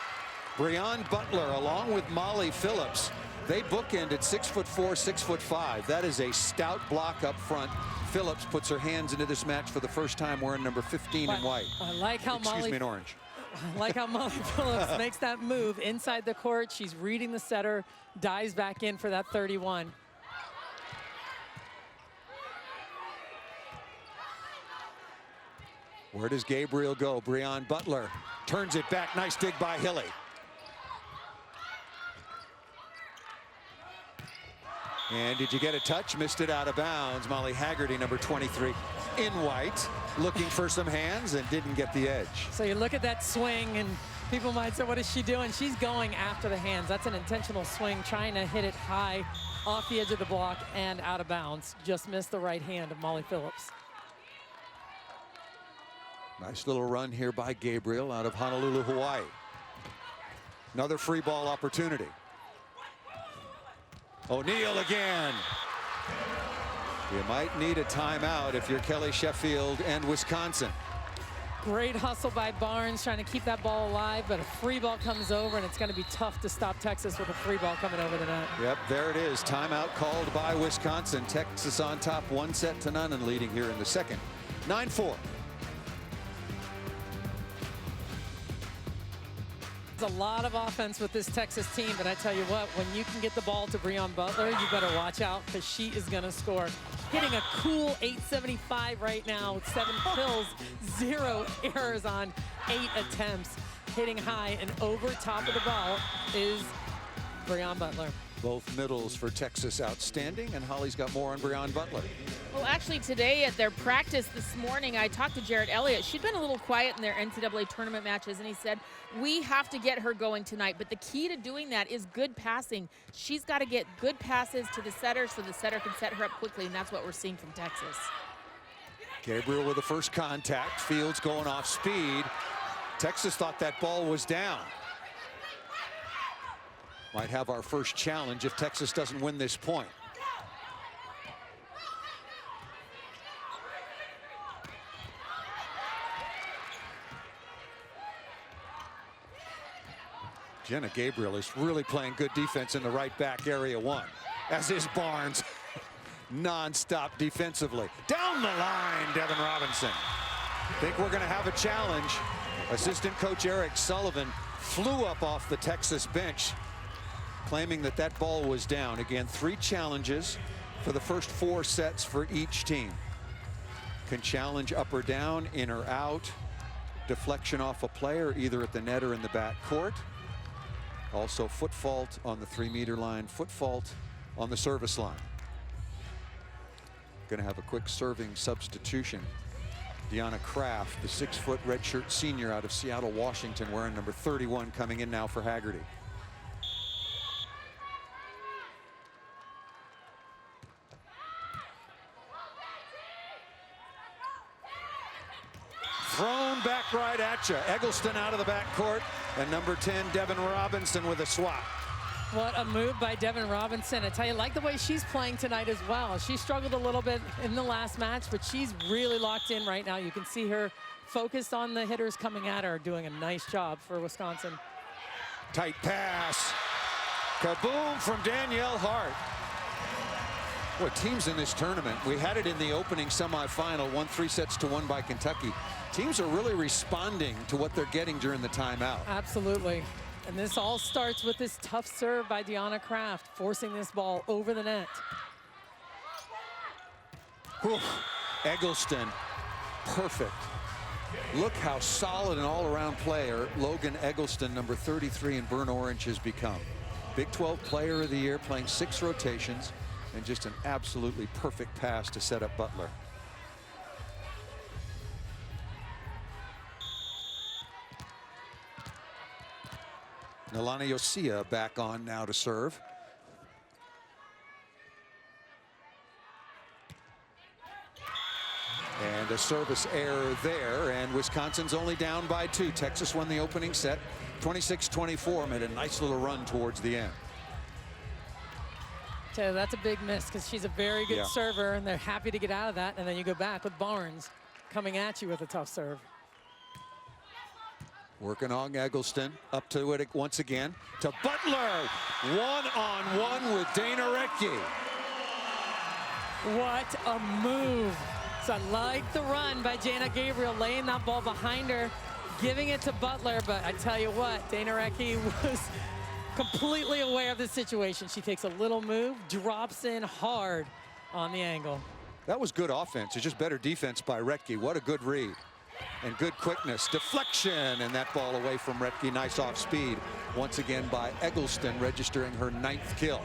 Breon Butler, along with Molly Phillips, they bookended 6'4", 6'5". That is a stout block up front. Phillips puts her hands into this match for the first time wearing number 15 in white. I like how Excuse me, in orange. I like how Molly Phillips makes that move inside the court. She's reading the setter, dives back in for that 31. Where does Gabriel go? Breon Butler turns it back. Nice dig by Hilly. And did you get a touch? Missed it out of bounds. Molly Haggerty, number 23, in white, looking for some hands and didn't get the edge. So you look at that swing and people might say, what is she doing? She's going after the hands. That's an intentional swing, trying to hit it high off the edge of the block and out of bounds. Just missed the right hand of Molly Phillips. Nice little run here by Gabriel out of Honolulu, Hawaii. Another free ball opportunity. O'Neal again. You might need a timeout if you're Kelly Sheffield and Wisconsin. Great hustle by Barnes trying to keep that ball alive, but a free ball comes over and it's going to be tough to stop Texas with a free ball coming over the net. Yep, there it is. Timeout called by Wisconsin. Texas on top 1-0 and leading here in the second. 9-4. A lot of offense with this Texas team, but I tell you what, when you can get the ball to Breon Butler, you better watch out because she is going to score. Hitting a cool 875 right now, 7 kills, 0 errors on 8 attempts. Hitting high and over top of the ball is Breon Butler. Both middles for Texas outstanding, and Holly's got more on Breon Butler. Well, actually, today at their practice this morning, I talked to Jarrett Elliott. She'd been a little quiet in their NCAA tournament matches, and he said, we have to get her going tonight, but the key to doing that is good passing. She's got to get good passes to the setter so the setter can set her up quickly, and that's what we're seeing from Texas. Gabriel with the first contact. Fields going off speed. Texas thought that ball was down. Might have our first challenge if Texas doesn't win this point. Jenna Gabriel is really playing good defense in the right back area 1, as is Barnes. Non-stop defensively. Down the line, Devin Robinson. Think we're going to have a challenge. Assistant coach Eric Sullivan flew up off the Texas bench, claiming that that ball was down. Again, 3 challenges for the first 4 sets for each team. Can challenge up or down, in or out, deflection off a player, either at the net or in the back court. Also foot fault on the 3-meter line, foot fault on the service line. Going to have a quick serving substitution. Deanna Kraft, the 6-foot redshirt senior out of Seattle, Washington, wearing number 31, coming in now for Haggerty. Thrown back right at you. Eggleston out of the backcourt, and number 10, Devin Robinson, with a swat. What a move by Devin Robinson. I tell you, like the way she's playing tonight as well. She struggled a little bit in the last match, but she's really locked in right now. You can see her focused on the hitters coming at her, doing a nice job for Wisconsin. Tight pass. Kaboom from Danielle Hart. Boy, teams in this tournament, we had it in the opening semifinal, won 3-1 by Kentucky. Teams are really responding to what they're getting during the timeout. Absolutely. And this all starts with this tough serve by Deanna Kraft, forcing this ball over the net. Whew. Eggleston, perfect. Look how solid an all-around player Logan Eggleston, number 33 in burnt orange, has become. Big 12 Player of the Year, playing 6 rotations, and just an absolutely perfect pass to set up Butler. Nalani Yosia back on now to serve. And a service error there, and Wisconsin's only down by 2. Texas won the opening set, 26-24, made a nice little run towards the end. So that's a big miss because she's a very good server, and they're happy to get out of that. And then you go back with Barnes coming at you with a tough serve. Working on Eggleston, up to it once again, to Butler. One-on-one with Dana Rettke. What a move. So I like the run by Jana Gabriel, laying that ball behind her, giving it to Butler. But I tell you what, Dana Rettke was completely aware of the situation. She takes a little move, drops in hard on the angle. That was good offense. It's just better defense by Rettke. What a good read. And good quickness. Deflection, and that ball away from Rettke. Nice off speed. Once again by Eggleston, registering her 9th kill.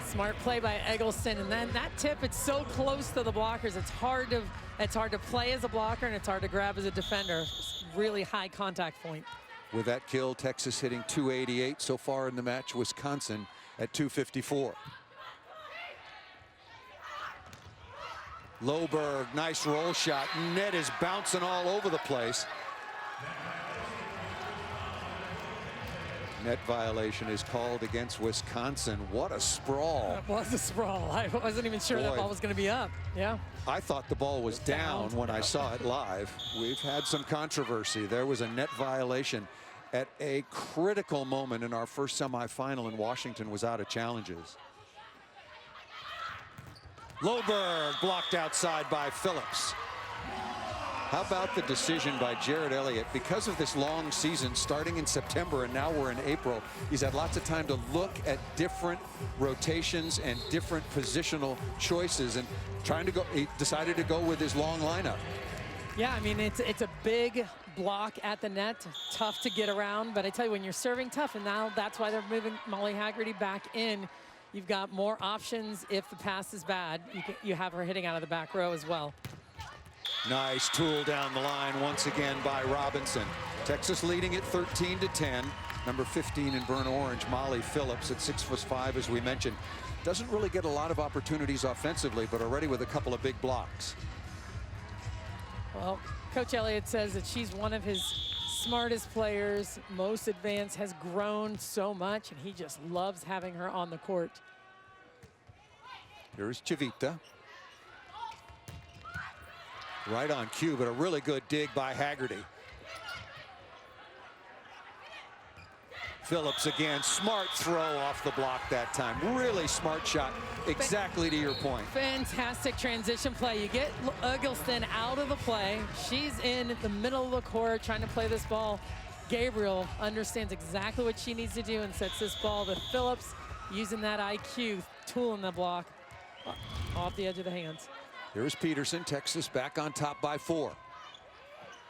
Smart play by Eggleston, and then that tip, it's so close to the blockers. It's hard to play as a blocker, and it's hard to grab as a defender. It's really high contact point. With that kill, Texas hitting 288 so far in the match. Wisconsin at 254. Loberg, nice roll shot. Net is bouncing all over the place. Net violation is called against Wisconsin. What a sprawl. That was a sprawl. I wasn't even sure that ball was going to be up. Yeah. I thought the ball was down when I saw it live. We've had some controversy. There was a net violation at a critical moment in our first semifinal, and Washington was out of challenges. Loberg blocked outside by Phillips. How about the decision by Jared Elliott? Because of this long season starting in September and now we're in April, he's had lots of time to look at different rotations and different positional choices, and he decided to go with his long lineup. Yeah, I mean, it's a big block at the net, tough to get around, but I tell you, when you're serving tough, and now that's why they're moving Molly Haggerty back in, you've got more options. If the pass is bad, you have her hitting out of the back row as well. Nice tool down the line once again by Robinson. Texas leading at 13-10. Number 15 in burnt orange, Molly Phillips, at 6'5", as we mentioned. Doesn't really get a lot of opportunities offensively, but already with a couple of big blocks. Well, Coach Elliott says that she's one of his smartest players, most advanced, has grown so much, and he just loves having her on the court. Here's Chavita. Right on cue, but a really good dig by Haggerty. Phillips again, smart throw off the block that time. Really smart shot, exactly to your point. Fantastic transition play. You get Eggleston out of the play. She's in the middle of the court trying to play this ball. Gabriel understands exactly what she needs to do and sets this ball to Phillips, using that IQ tool in the block off the edge of the hands. Here's Peterson, Texas back on top by 4.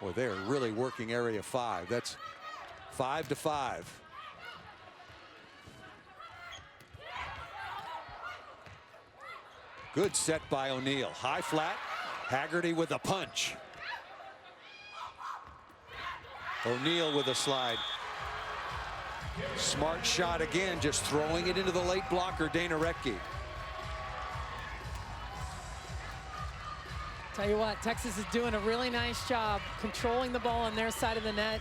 Boy, they're really working area 5. That's 5-5. Good set by O'Neal. High flat, Haggerty with a punch. O'Neal with a slide. Smart shot again, just throwing it into the late blocker, Dana Rettke. Tell you what, Texas is doing a really nice job controlling the ball on their side of the net.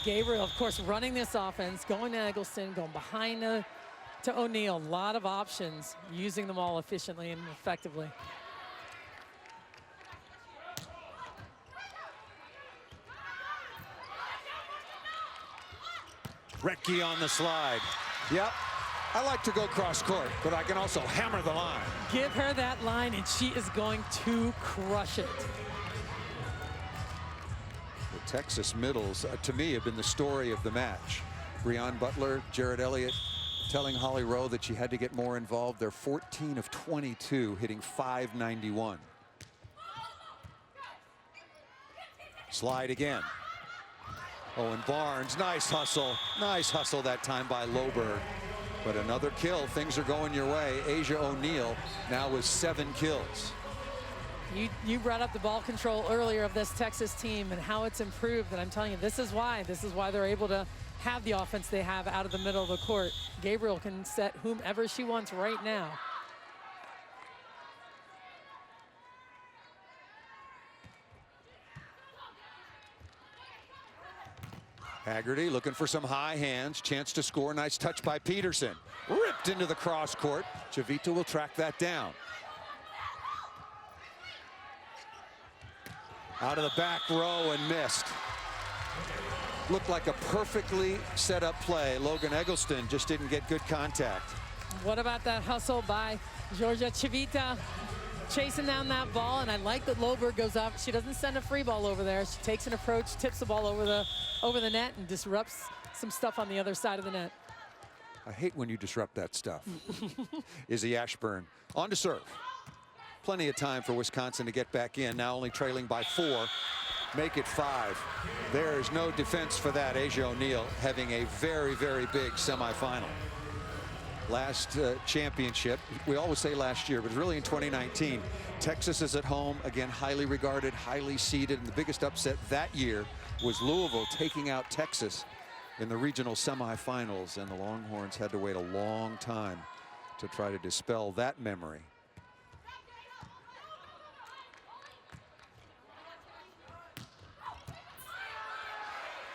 Gabriel, of course, running this offense, going to Eggleston, going behind to O'Neal. A lot of options, using them all efficiently and effectively. Rettke on the slide. Yep. I like to go cross court, but I can also hammer the line. Give her that line, and she is going to crush it. The Texas middles, to me, have been the story of the match. Breon Butler, Jared Elliott telling Holly Rowe that she had to get more involved. They're 14 of 22, hitting .591. Slide again. Owen Barnes, nice hustle that time by Loberg. But another kill, things are going your way. Asia O'Neal now with 7 kills. You brought up the ball control earlier of this Texas team and how it's improved, and I'm telling you, this is why they're able to have the offense they have out of the middle of the court. Gabriel can set whomever she wants right now. Haggerty looking for some high hands, chance to score. Nice touch by Peterson. Ripped into the cross court. Chavita will track that down. Out of the back row and missed. Looked like a perfectly set up play. Logan Eggleston just didn't get good contact. What about that hustle by Georgia Chavita? Chasing down that ball, and I like that Loberg goes up. She doesn't send a free ball over there. She takes an approach, tips the ball over the net, and disrupts some stuff on the other side of the net. I hate when you disrupt that stuff. Izzy Ashburn on to serve. Plenty of time for Wisconsin to get back in. Now only trailing by 4. Make it 5. There is no defense for that. Asia O'Neal having a very, very big semifinal. Last championship, we always say last year, but really in 2019, Texas is at home, again, highly regarded, highly seeded, and the biggest upset that year was Louisville taking out Texas in the regional semifinals, and the Longhorns had to wait a long time to try to dispel that memory.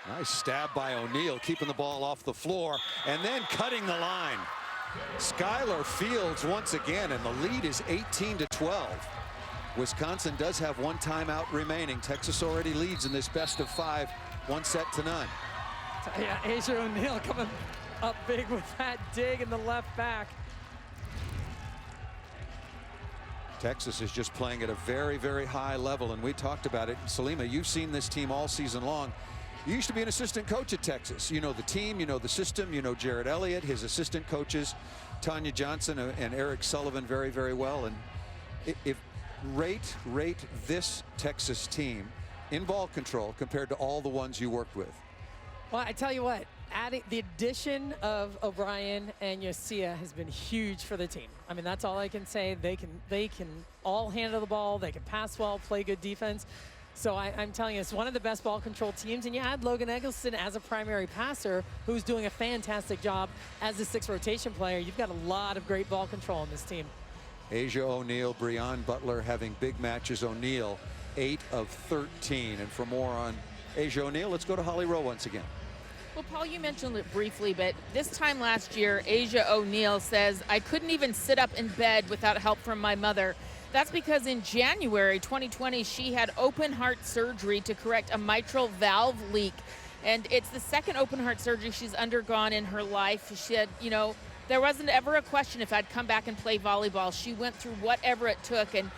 Nice stab by O'Neal, keeping the ball off the floor and then cutting the line. Skylar Fields once again, and the lead is 18-12. Wisconsin does have 1 timeout remaining. Texas already leads in this best of 5, 1-0. Yeah, Asia O'Neal coming up big with that dig in the left back. Texas is just playing at a very, very high level, and we talked about it. Salima, you've seen this team all season long. You used to be an assistant coach at Texas. You know the team, you know the system, you know Jared Elliott, his assistant coaches, Tanya Johnson and Eric Sullivan very, very well. And if rate this Texas team in ball control compared to all the ones you worked with. Well, I tell you what, adding the addition of O'Brien and Yosia has been huge for the team. I mean, that's all I can say. They can all handle the ball. They can pass well, play good defense. So I'm telling you, it's one of the best ball control teams. And you add Logan Eggleston as a primary passer, who's doing a fantastic job as a 6th rotation player. You've got a lot of great ball control in this team. Asia O'Neal, Breon Butler having big matches. O'Neal 8 of 13. And for more on Asia O'Neal, let's go to Holly Rowe once again. Well, Paul, you mentioned it briefly, but this time last year, Asia O'Neal says, I couldn't even sit up in bed without help from my mother. That's because in January 2020, she had open heart surgery to correct a mitral valve leak. And it's the 2nd open heart surgery she's undergone in her life. She said, you know, there wasn't ever a question if I'd come back and play volleyball. She went through whatever it took. And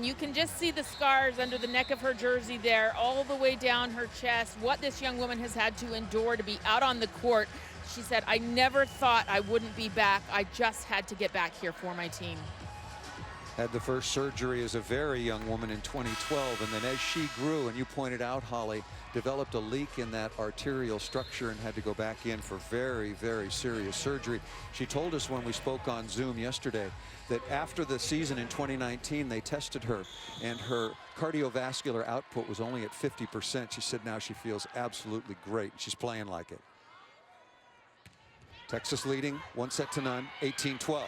you can just see the scars under the neck of her jersey there, all the way down her chest, what this young woman has had to endure to be out on the court. She said, I never thought I wouldn't be back. I just had to get back here for my team. Had the first surgery as a very young woman in 2012, and then as she grew, and you pointed out, Holly, developed a leak in that arterial structure and had to go back in for very, very serious surgery. She told us when we spoke on Zoom yesterday that after the season in 2019, they tested her, and her cardiovascular output was only at 50%. She said now she feels absolutely great. She's playing like it. Texas leading 1-0, 18-12.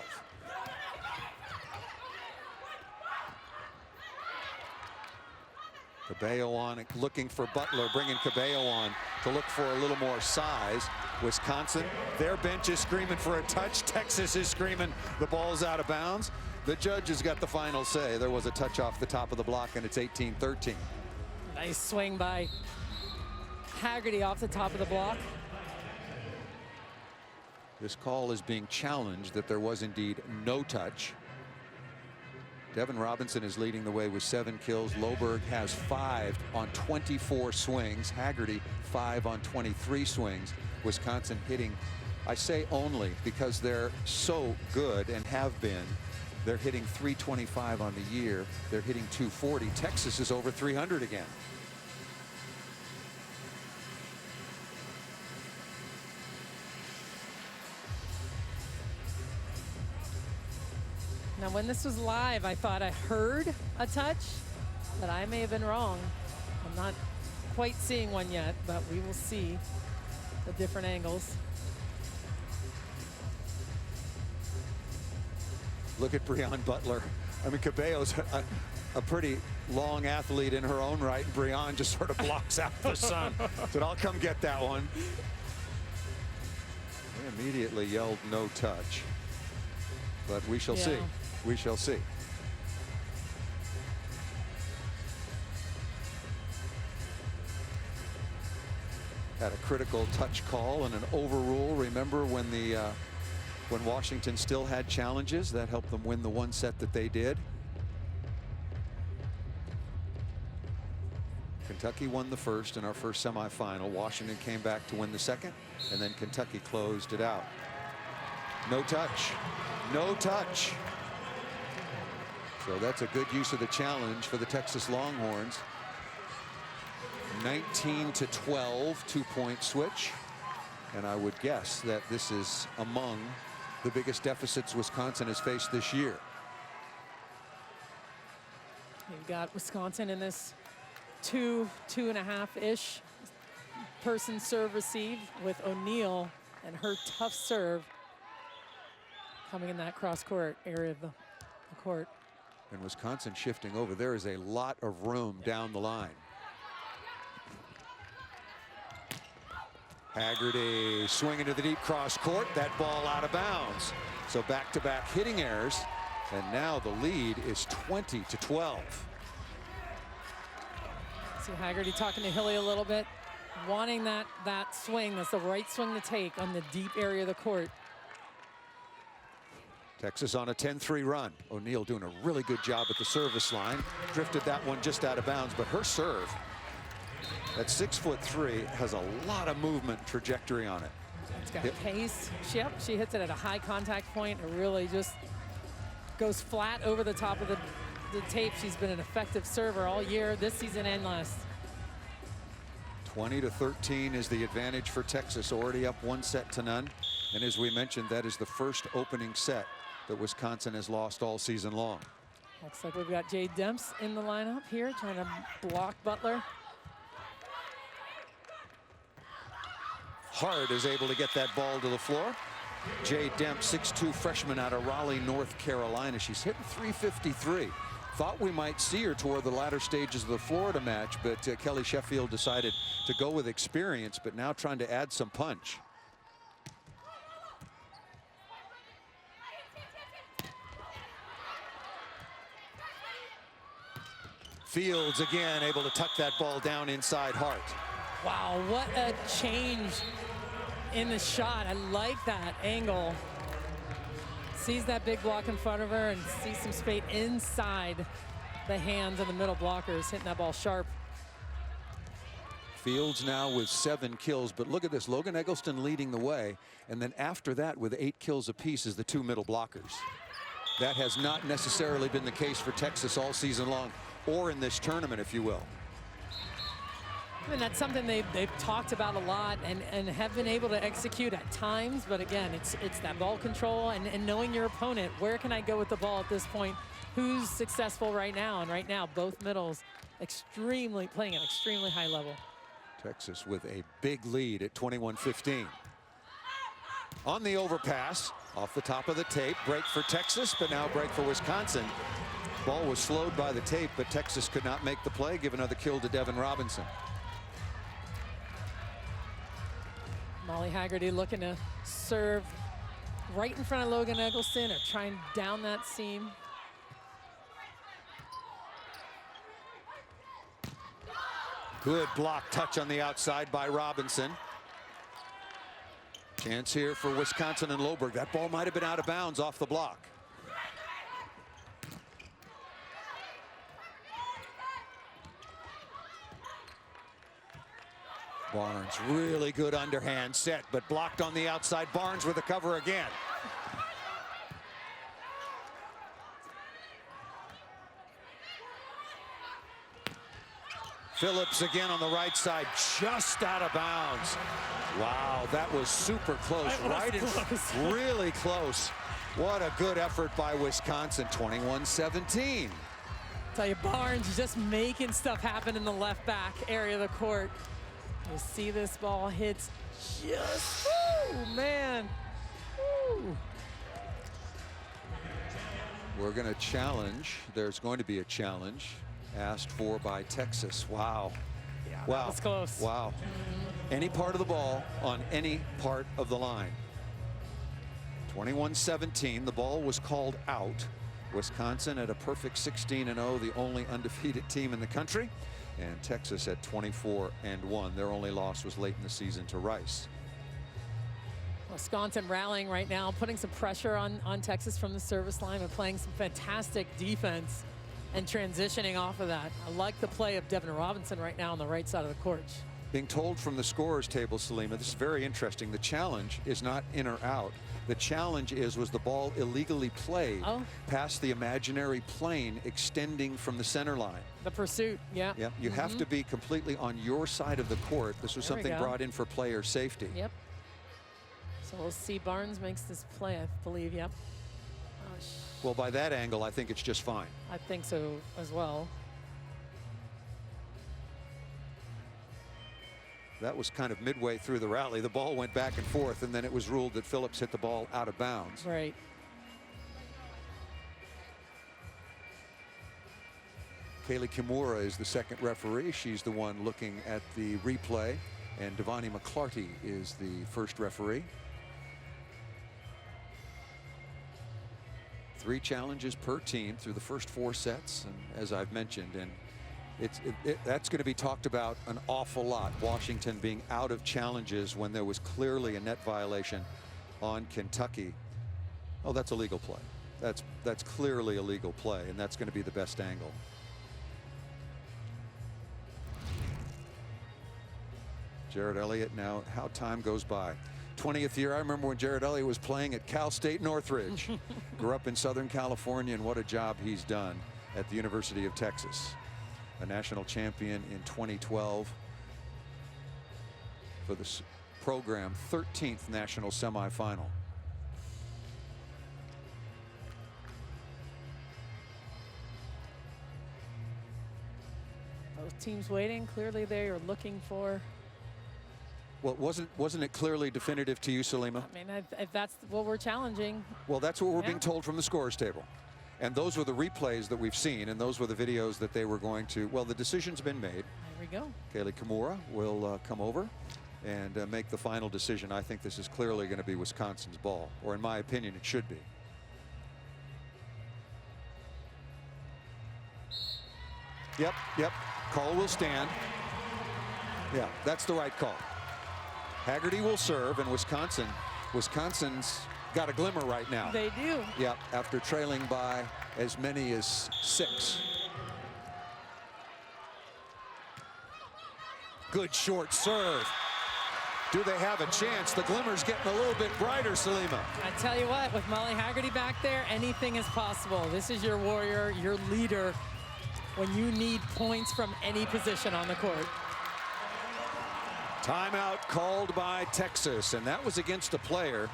Cabello on, looking for Butler, bringing Cabello on to look for a little more size. Wisconsin, their bench is screaming for a touch. Texas is screaming the ball's out of bounds. The judge has got the final say. There was a touch off the top of the block, and it's 18-13. Nice swing by Haggerty off the top of the block. This call is being challenged that there was indeed no touch. Devin Robinson is leading the way with 7 kills. Loberg has 5 on 24 swings. Haggerty 5 on 23 swings. Wisconsin hitting, I say only because they're so good and have been. They're hitting 325 on the year. They're hitting 240. Texas is over 300 again. Now, when this was live, I thought I heard a touch, but I may have been wrong. I'm not quite seeing one yet, but we will see the different angles. Look at Breon Butler. I mean, Cabello's a pretty long athlete in her own right. Breon just sort of blocks out the sun. Said, I'll come get that one. They immediately yelled no touch. But we shall see. We shall see. Had a critical touch call and an overrule. Remember when Washington still had challenges, that helped them win the one set that they did. Kentucky won the first in our first semifinal. Washington came back to win the second, and then Kentucky closed it out. No touch. No touch. So that's a good use of the challenge for the Texas Longhorns. 19-12, 2-point switch. And I would guess that this is among the biggest deficits Wisconsin has faced this year. You've got Wisconsin in this 2.5-ish person serve receive, with O'Neal and her tough serve coming in that cross court area of the court. And Wisconsin shifting over. There is a lot of room down the line. Haggerty swinging to the deep cross court. That ball out of bounds. So back-to-back hitting errors. And now the lead is 20-12. See Haggerty talking to Hilly a little bit, wanting that swing. That's the right swing to take on the deep area of the court. Texas on a 10-3 run. O'Neal doing a really good job at the service line. Drifted that one just out of bounds, but her serve at 6'3" has a lot of movement trajectory on it. It's got pace. She hits it at a high contact point. It really just goes flat over the top of the tape. She's been an effective server all year, this season and last. 20-13 is the advantage for Texas, already up 1-0. And as we mentioned, that is the first opening set that Wisconsin has lost all season long. Looks like we've got Jade Demps in the lineup here, trying to block Butler. Hard is able to get that ball to the floor. Jade Demps, 6'2" freshman out of Raleigh, North Carolina. She's hitting .353. Thought we might see her toward the latter stages of the Florida match, but Kelly Sheffield decided to go with experience, but now trying to add some punch. Fields again able to tuck that ball down inside Hart. Wow, what a change in the shot. I like that angle. Sees that big block in front of her and sees some space inside the hands of the middle blockers, hitting that ball sharp. Fields now with 7 kills, but look at this. Logan Eggleston leading the way, and then after that with 8 kills apiece is the 2 middle blockers. That has not necessarily been the case for Texas all season long, or in this tournament, if you will. And that's something they've talked about a lot and have been able to execute at times. But again, it's that ball control and knowing your opponent. Where can I go with the ball at this point? Who's successful right now? And right now, both middles playing at extremely high level. Texas with a big lead at 21-15. On the overpass, off the top of the tape, break for Texas, but now break for Wisconsin. Ball was slowed by the tape, but Texas could not make the play. Give another kill to Devin Robinson. Molly Haggerty looking to serve right in front of Logan Eggleston or trying down that seam. Good block touch on the outside by Robinson. Chance here for Wisconsin and Loberg. That ball might have been out of bounds off the block. Barnes, really good underhand set, but blocked on the outside. Barnes with the cover again. Phillips again on the right side, just out of bounds. Wow, that was super close. Really close. What a good effort by Wisconsin, 21-17. Tell you, Barnes just making stuff happen in the left back area of the court. You see this ball hits just, oh man. Woo. We're going to challenge. There's going to be a challenge asked for by Texas. Wow. Yeah, wow. That was close. Wow. Any part of the ball on any part of the line. 21-17. The ball was called out. Wisconsin at a perfect 16-0, the only undefeated team in the country. And Texas at 24-1. Their only loss was late in the season to Rice. Wisconsin rallying right now, putting some pressure on Texas from the service line and playing some fantastic defense and transitioning off of that. I like the play of Devin Robinson right now on the right side of the court. Being told from the scorer's table, Salima, this is very interesting. The challenge is not in or out. The challenge was the ball illegally played past the imaginary plane extending from the center line? The pursuit, yeah. Yep. You have to be completely on your side of the court. This was something brought in for player safety. Yep. So we'll see. Barnes makes this play, I believe. Yep. Well, by that angle, I think it's just fine. I think so as well. That was kind of midway through the rally. The ball went back and forth, and then it was ruled that Phillips hit the ball out of bounds. Right. Kaylee Kimura is the second referee. She's the one looking at the replay, and Devani McClarty is the first referee. 3 challenges per team through the first 4 sets, and as I've mentioned, and that's going to be talked about an awful lot. Washington being out of challenges when there was clearly a net violation on Kentucky. Oh, that's a legal play. That's clearly a legal play, and that's going to be the best angle. Jared Elliott, now how time goes by. 20th year. I remember when Jared Elliott was playing at Cal State Northridge. Grew up in Southern California, and what a job he's done at the University of Texas. A national champion in 2012 for this program, 13th national semifinal. Both teams waiting. Clearly they are looking for. Well, wasn't it clearly definitive to you, Salima? I mean, if that's what we're challenging. Well, that's what we're being told from the scorer's table. And those were the replays that we've seen, and those were the videos that they were going to. Well, the decision's been made. There we go. Kaylee Kimura will come over and make the final decision. I think this is clearly going to be Wisconsin's ball, or in my opinion, it should be. Yep. Call will stand. Yeah, that's the right call. Haggerty will serve, and Wisconsin's got a glimmer right now. They do. Yep, after trailing by as many as 6. Good short serve. Do they have a chance? The glimmer's getting a little bit brighter, Salima. I tell you what, with Molly Haggerty back there, anything is possible. This is your warrior, your leader, when you need points from any position on the court. Timeout called by Texas, and that was against a player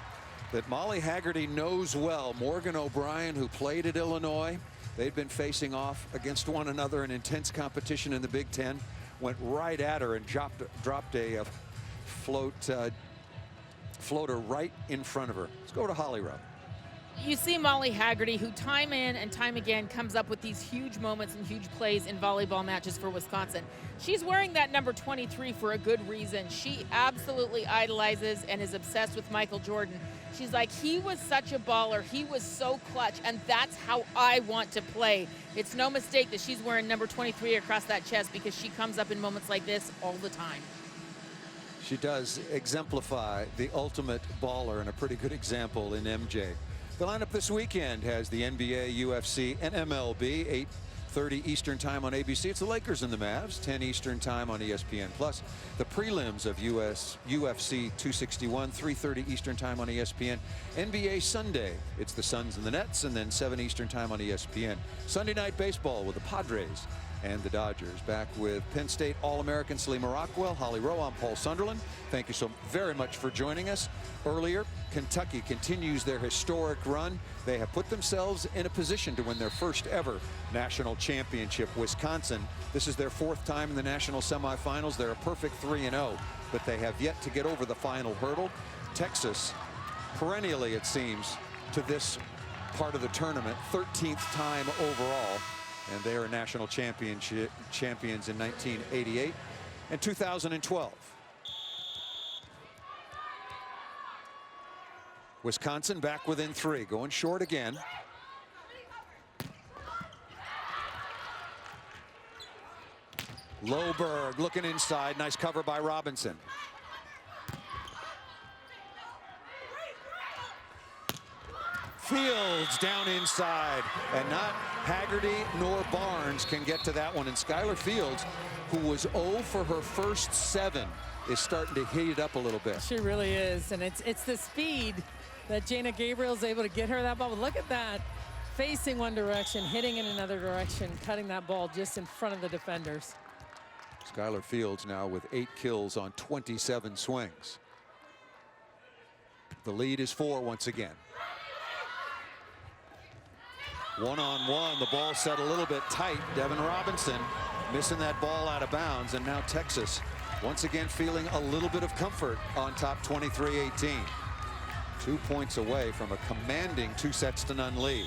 that Molly Haggerty knows well. Morgan O'Brien, who played at Illinois. They'd been facing off against one another in intense competition in the Big Ten. Went right at her and dropped a floater right in front of her. Let's go to Holly Rowe. You see Molly Haggerty, who time in and time again comes up with these huge moments and huge plays in volleyball matches for Wisconsin. She's wearing that number 23 for a good reason. She absolutely idolizes and is obsessed with Michael Jordan. She's like, he was such a baller. He was so clutch, and that's how I want to play. It's no mistake that she's wearing number 23 across that chest, because she comes up in moments like this all the time. She does exemplify the ultimate baller, and a pretty good example in MJ. The lineup this weekend has the NBA, UFC, and MLB. 8:30 Eastern time on ABC. It's the Lakers and the Mavs. 10 Eastern time on ESPN+. The prelims of UFC 261. 3:30 Eastern time on ESPN. NBA Sunday. It's the Suns and the Nets. And then 7 Eastern time on ESPN. Sunday night baseball with the Padres and the Dodgers. Back with Penn State All-American Salima Rockwell, Holly Rowe. I'm Paul Sunderland. Thank you so very much for joining us. Earlier, Kentucky continues their historic run. They have put themselves in a position to win their first ever national championship. Wisconsin, this is their 4th time in the national semifinals. They're a perfect 3-0, but they have yet to get over the final hurdle. Texas, perennially it seems, to this part of the tournament, 13th time overall, and they are national champions in 1988 and 2012. Wisconsin back within 3, going short again. Loberg looking inside, nice cover by Robinson. Fields down inside, and not Haggerty nor Barnes can get to that one. And Skylar Fields, who was 0 for her first 7, is starting to heat it up a little bit. She really is, and it's the speed that Jana Gabriel's able to get her that ball. But look at that, facing one direction, hitting in another direction, cutting that ball just in front of the defenders. Skylar Fields now with 8 kills on 27 swings. The lead is 4 once again. One-on-one, the ball set a little bit tight. Devin Robinson missing that ball out of bounds, and now Texas once again feeling a little bit of comfort on top 23-18. 2 points away from a commanding 2-0 lead.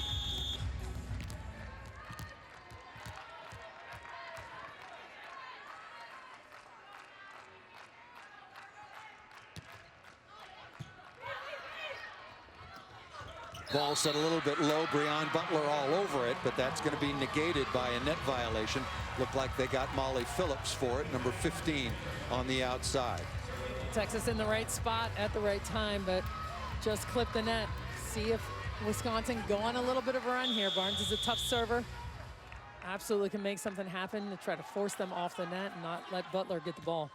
Ball set a little bit low. Breon Butler all over it, but that's going to be negated by a net violation. Looked like they got Molly Phillips for it, number 15 on the outside. Texas in the right spot at the right time, but just clipped the net. See if Wisconsin go on a little bit of a run here. Barnes is a tough server. Absolutely can make something happen to try to force them off the net and not let Butler get the ball.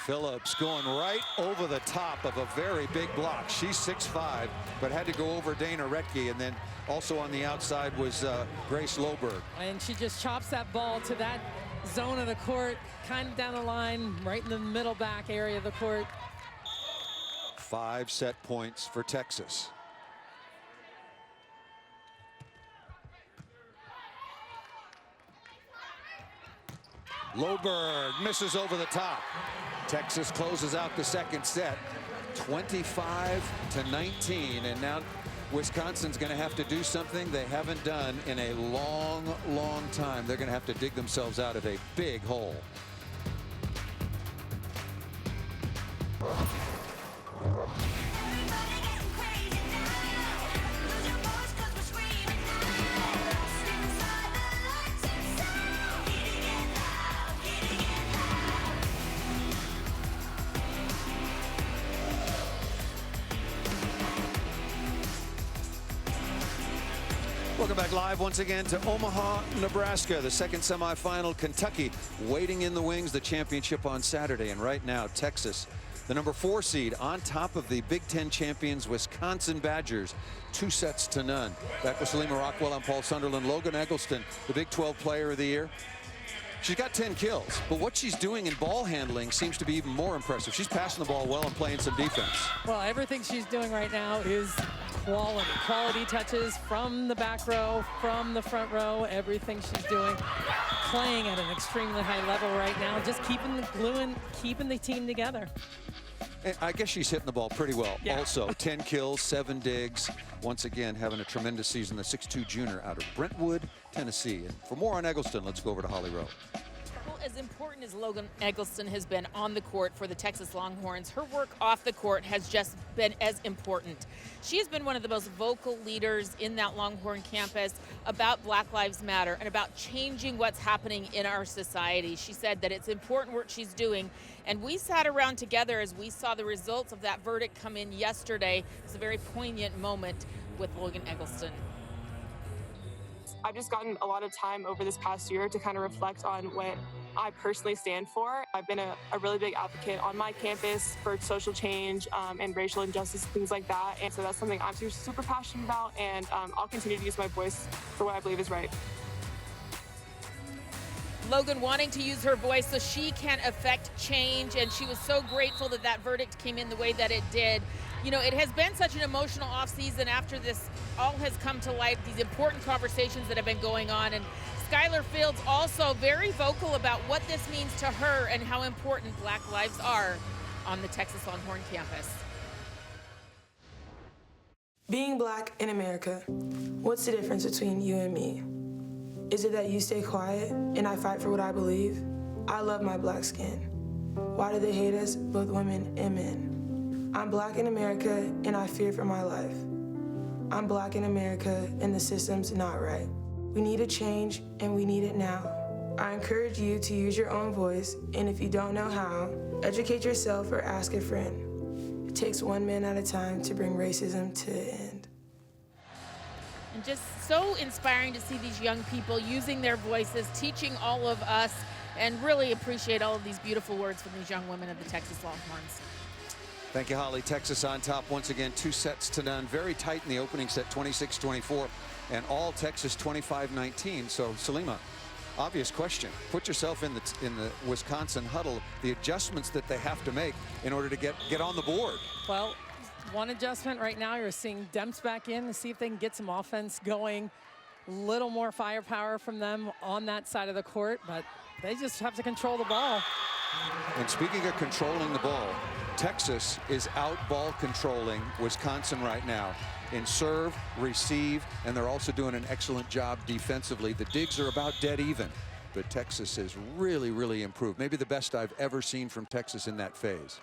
Phillips going right over the top of a very big block. She's 6'5", but had to go over Dana Retke, and then also on the outside was Grace Loberg. And she just chops that ball to that zone of the court, kind of down the line, right in the middle back area of the court. 5 set points for Texas. Loberg misses over the top. Texas closes out the second set, 25-19, and now Wisconsin's going to have to do something they haven't done in a long, long time. They're going to have to dig themselves out of a big hole. Welcome back live once again to Omaha, Nebraska, the second semifinal. Kentucky waiting in the wings, the championship on Saturday. And right now, Texas, the number 4 seed, on top of the Big Ten champions, Wisconsin Badgers, 2-0. Back with Salima Rockwell, I'm Paul Sunderland. Logan Eggleston, the Big 12 Player of the Year. She's got 10 kills, but what she's doing in ball handling seems to be even more impressive. She's passing the ball well and playing some defense. Well, everything she's doing right now is quality touches from the back row, from the front row. Everything she's doing, playing at an extremely high level right now, just keeping the glue, keeping the team together. And I guess she's hitting the ball pretty well. Yeah. Also, 10 kills, 7 digs. Once again, having a tremendous season. The 6'2" junior out of Brentwood, Tennessee. And for more on Eggleston, let's go over to Holly Rowe. Well, as important as Logan Eggleston has been on the court for the Texas Longhorns, her work off the court has just been as important. She has been one of the most vocal leaders in that Longhorn campus about Black Lives Matter and about changing what's happening in our society. She said that it's important work she's doing, and we sat around together as we saw the results of that verdict come in yesterday. It's a very poignant moment with Logan Eggleston. I've just gotten a lot of time over this past year to kind of reflect on what I personally stand for. I've been a really big advocate on my campus for social change and racial injustice, things like that. And so that's something I'm super passionate about, and I'll continue to use my voice for what I believe is right. Logan wanting to use her voice so she can affect change, and she was so grateful that that verdict came in the way that it did. You know, it has been such an emotional offseason after this all has come to light, these important conversations that have been going on. And Skylar Fields also very vocal about what this means to her and how important Black lives are on the Texas Longhorn campus. Being Black in America, what's the difference between you and me? Is it that you stay quiet and I fight for what I believe? I love my Black skin. Why do they hate us, both women and men? I'm Black in America and I fear for my life. I'm Black in America and the system's not right. We need a change and we need it now. I encourage you to use your own voice, and if you don't know how, educate yourself or ask a friend. It takes one man at a time to bring racism to an end. And just so inspiring to see these young people using their voices, teaching all of us, and really appreciate all of these beautiful words from these young women of the Texas Longhorns. Thank you, Holly. Texas on top once again, 2-0. Very tight in the opening set, 26-24, and all Texas 25-19. So, Salima, obvious question. Put yourself in the Wisconsin huddle, the adjustments that they have to make in order to get on the board. Well, one adjustment right now, you're seeing Demps back in to see if they can get some offense going. A little more firepower from them on that side of the court, but they just have to control the ball. And speaking of controlling the ball, Texas is out ball controlling Wisconsin right now in serve, receive, and they're also doing an excellent job defensively. The digs are about dead even, but Texas has really, really improved. Maybe the best I've ever seen from Texas in that phase.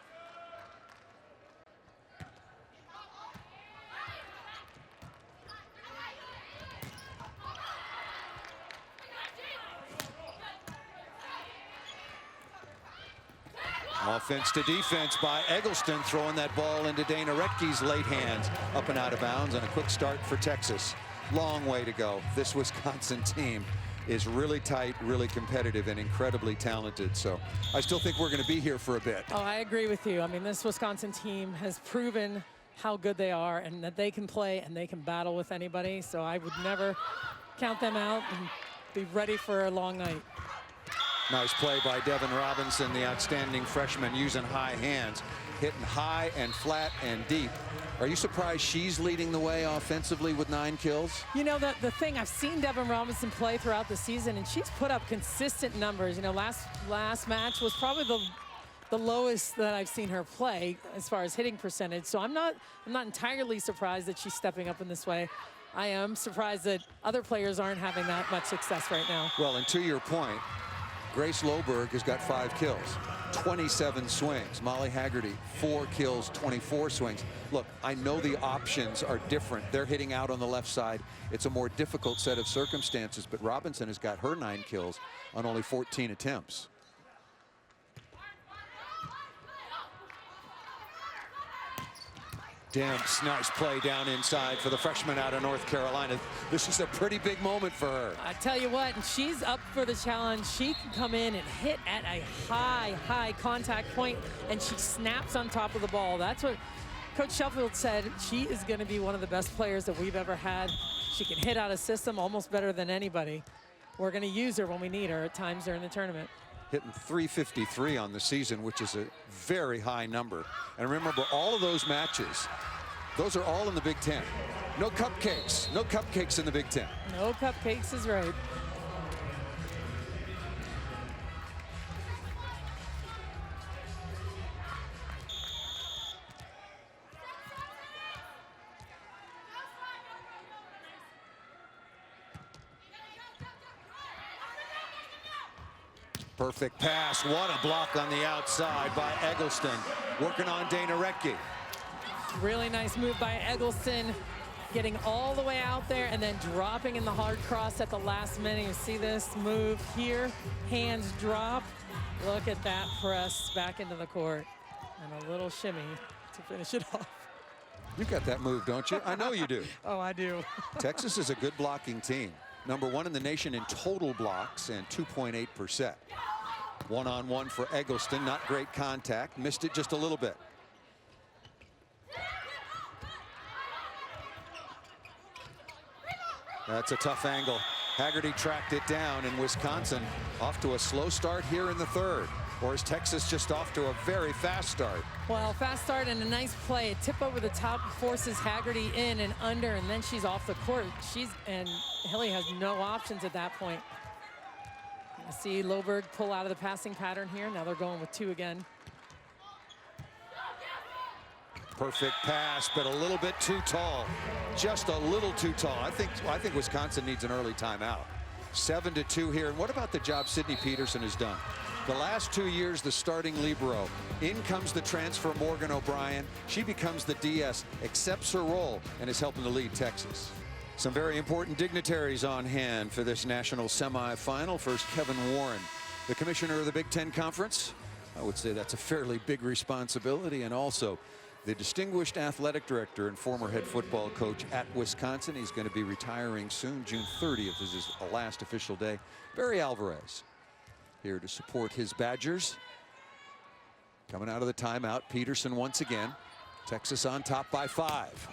Offense to defense by Eggleston, throwing that ball into Dana Rettke's late hands, up and out of bounds, and a quick start for Texas. Long way to go. This Wisconsin team is really tight, really competitive, and incredibly talented. So I still think we're going to be here for a bit. Oh, I agree with you. I mean, this Wisconsin team has proven how good they are and that they can play and they can battle with anybody. So I would never count them out and be ready for a long night. Nice play by Devin Robinson, the outstanding freshman, using high hands, hitting high and flat and deep. Are you surprised she's leading the way offensively with 9 kills? You know, the thing, I've seen Devin Robinson play throughout the season, and she's put up consistent numbers. You know, last match was probably the lowest that I've seen her play as far as hitting percentage. So I'm not entirely surprised that she's stepping up in this way. I am surprised that other players aren't having that much success right now. Well, and to your point, Grace Loberg has got 5 kills, 27 swings. Molly Haggerty, 4 kills, 24 swings. Look, I know the options are different. They're hitting out on the left side. It's a more difficult set of circumstances, but Robinson has got her 9 kills on only 14 attempts. Demps, nice play down inside for the freshman out of North Carolina. This is a pretty big moment for her. I tell you what, and she's up for the challenge. She can come in and hit at a high contact point, and she snaps on top of the ball. That's what Coach Sheffield said. She is going to be one of the best players that we've ever had. She can hit out of system almost better than anybody. We're going to use her when we need her at times during the tournament. Hitting 353 on the season, which is a very high number. And remember, all of those matches, those are all in the Big Ten. No cupcakes. No cupcakes in the Big Ten. No cupcakes is right. Perfect pass. What a block on the outside by Eggleston. Working on Dana Rettke. Really nice move by Eggleston, getting all the way out there and then dropping in the hard cross at the last minute. You see this move here, hands drop. Look at that press back into the court. And a little shimmy to finish it off. You got that move, don't you? I know you do. Oh, I do. Texas is a good blocking team. #1 in the nation in total blocks and 2.8 per set. One-on-one for Eggleston. Not great contact. Missed it just a little bit. That's a tough angle. Haggerty tracked it down, and Wisconsin off to a slow start here in the third. Or is Texas just off to a very fast start? Well, fast start and a nice play. A tip over the top forces Haggerty in and under, and then she's off the court. And Hilly has no options at that point. You see Loberg pull out of the passing pattern here. Now they're going with 2 again. Perfect pass, but a little bit too tall. Just a little too tall. I think Wisconsin needs an early timeout. 7-2 here. And what about the job Sydney Peterson has done? The last 2 years, the starting libero. In comes the transfer Morgan O'Brien. She becomes the DS, accepts her role, and is helping to lead Texas. Some very important dignitaries on hand for this national semifinal. First, Kevin Warren, the commissioner of the Big Ten Conference. I would say that's a fairly big responsibility. And also the distinguished athletic director and former head football coach at Wisconsin. He's going to be retiring soon. June 30th is his last official day. Barry Alvarez here to support his Badgers. Coming out of the timeout, Peterson once again. Texas on top by 5.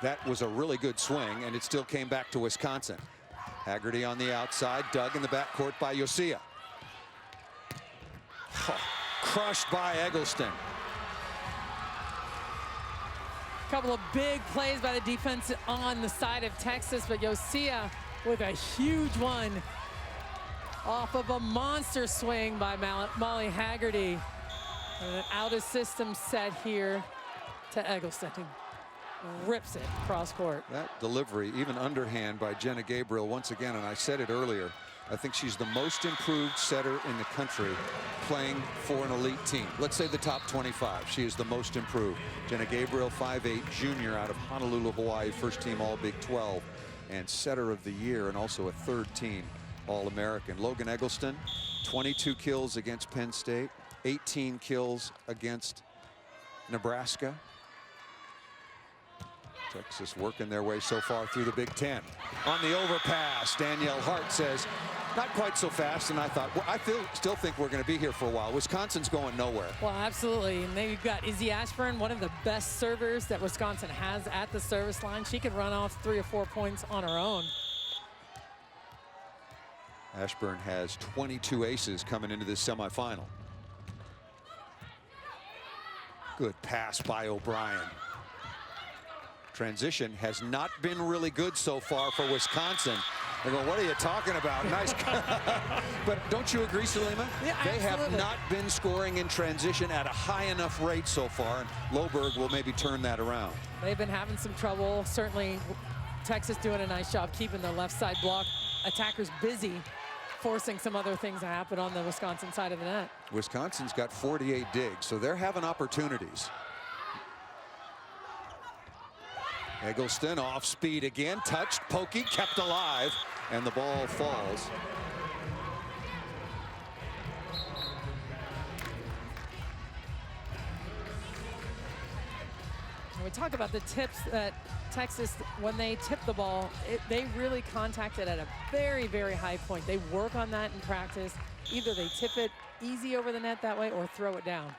That was a really good swing, and it still came back to Wisconsin. Haggerty on the outside, dug in the backcourt by Yosia. Oh, crushed by Eggleston. A couple of big plays by the defense on the side of Texas, but Yosia with a huge one off of a monster swing by Molly Haggerty. And an out of system set here to Eggleston, who rips it cross court. That delivery, even underhand by Jenna Gabriel once again, and I said it earlier, I think she's the most improved setter in the country playing for an elite team. Let's say the top 25. She is the most improved. Jenna Gabriel, 5'8", junior out of Honolulu, Hawaii, first team All Big 12 and setter of the year, and also a third team All-American. Logan Eggleston, 22 kills against Penn State, 18 kills against Nebraska. Texas working their way so far through the Big Ten. On the overpass, Danielle Hart says, not quite so fast, and I thought, well, I still think we're going to be here for a while. Wisconsin's going nowhere. Well, absolutely, and they've got Izzy Ashburn, one of the best servers that Wisconsin has at the service line. She could run off 3 or 4 points on her own. Ashburn has 22 aces coming into this semifinal. Good pass by O'Brien. Transition has not been really good so far for Wisconsin. They go, what are you talking about? Nice. But don't you agree, Salima? Yeah, they absolutely. have not been scoring in transition at a high enough rate so far, and Loberg will maybe turn that around. They've been having some trouble. Certainly, Texas doing a nice job keeping the left side block attackers busy, forcing some other things to happen on the Wisconsin side of the net. Wisconsin's got 48 digs, so they're having opportunities. Eggleston off speed again, touched, pokey, kept alive, and the ball falls. And we talk about the tips that Texas, when they tip the ball, they really contact it at a very, very high point. They work on that in practice. Either they tip it easy over the net that way or throw it down.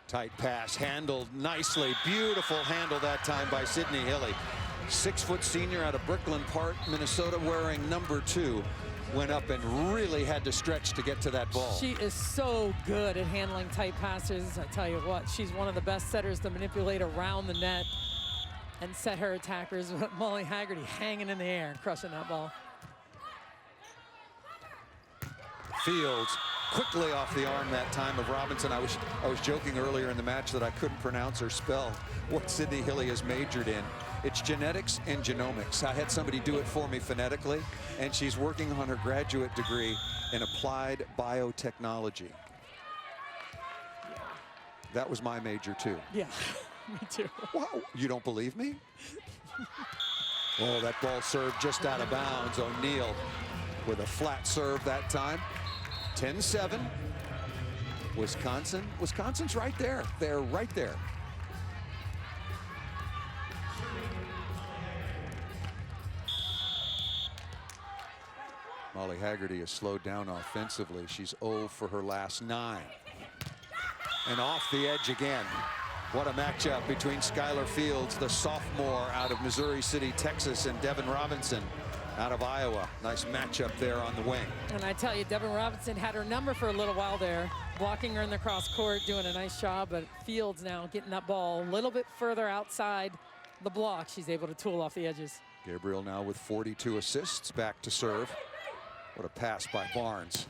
Tight pass, handled nicely. Beautiful handle that time by Sydney Hilly. 6-foot senior out of Brooklyn Park, Minnesota, wearing number 2. Went up and really had to stretch to get to that ball. She is so good at handling tight passes. I tell you what, she's one of the best setters to manipulate around the net and set her attackers. Molly Haggerty hanging in the air and crushing that ball. Fields quickly off the arm that time of Robinson. I was joking earlier in the match that I couldn't pronounce or spell what Sydney Hilly has majored in. It's genetics and genomics. I had somebody do it for me phonetically, and she's working on her graduate degree in applied biotechnology. That was my major too. Yeah, me too. Wow, you don't believe me? Oh, that ball served just out of bounds. O'Neal with a flat serve that time. 10-7. Wisconsin's right there. They're right there. Molly Haggerty has slowed down offensively. She's 0 for her last 9. And off the edge again. What a matchup between Skylar Fields, the sophomore out of Missouri City, Texas, and Devin Robinson out of Iowa. Nice matchup there on the wing. And I tell you, Devin Robinson had her number for a little while there, blocking her in the cross court, doing a nice job. But Fields now getting that ball a little bit further outside the block. She's able to tool off the edges. Gabriel now with 42 assists, back to serve. What a pass by Barnes.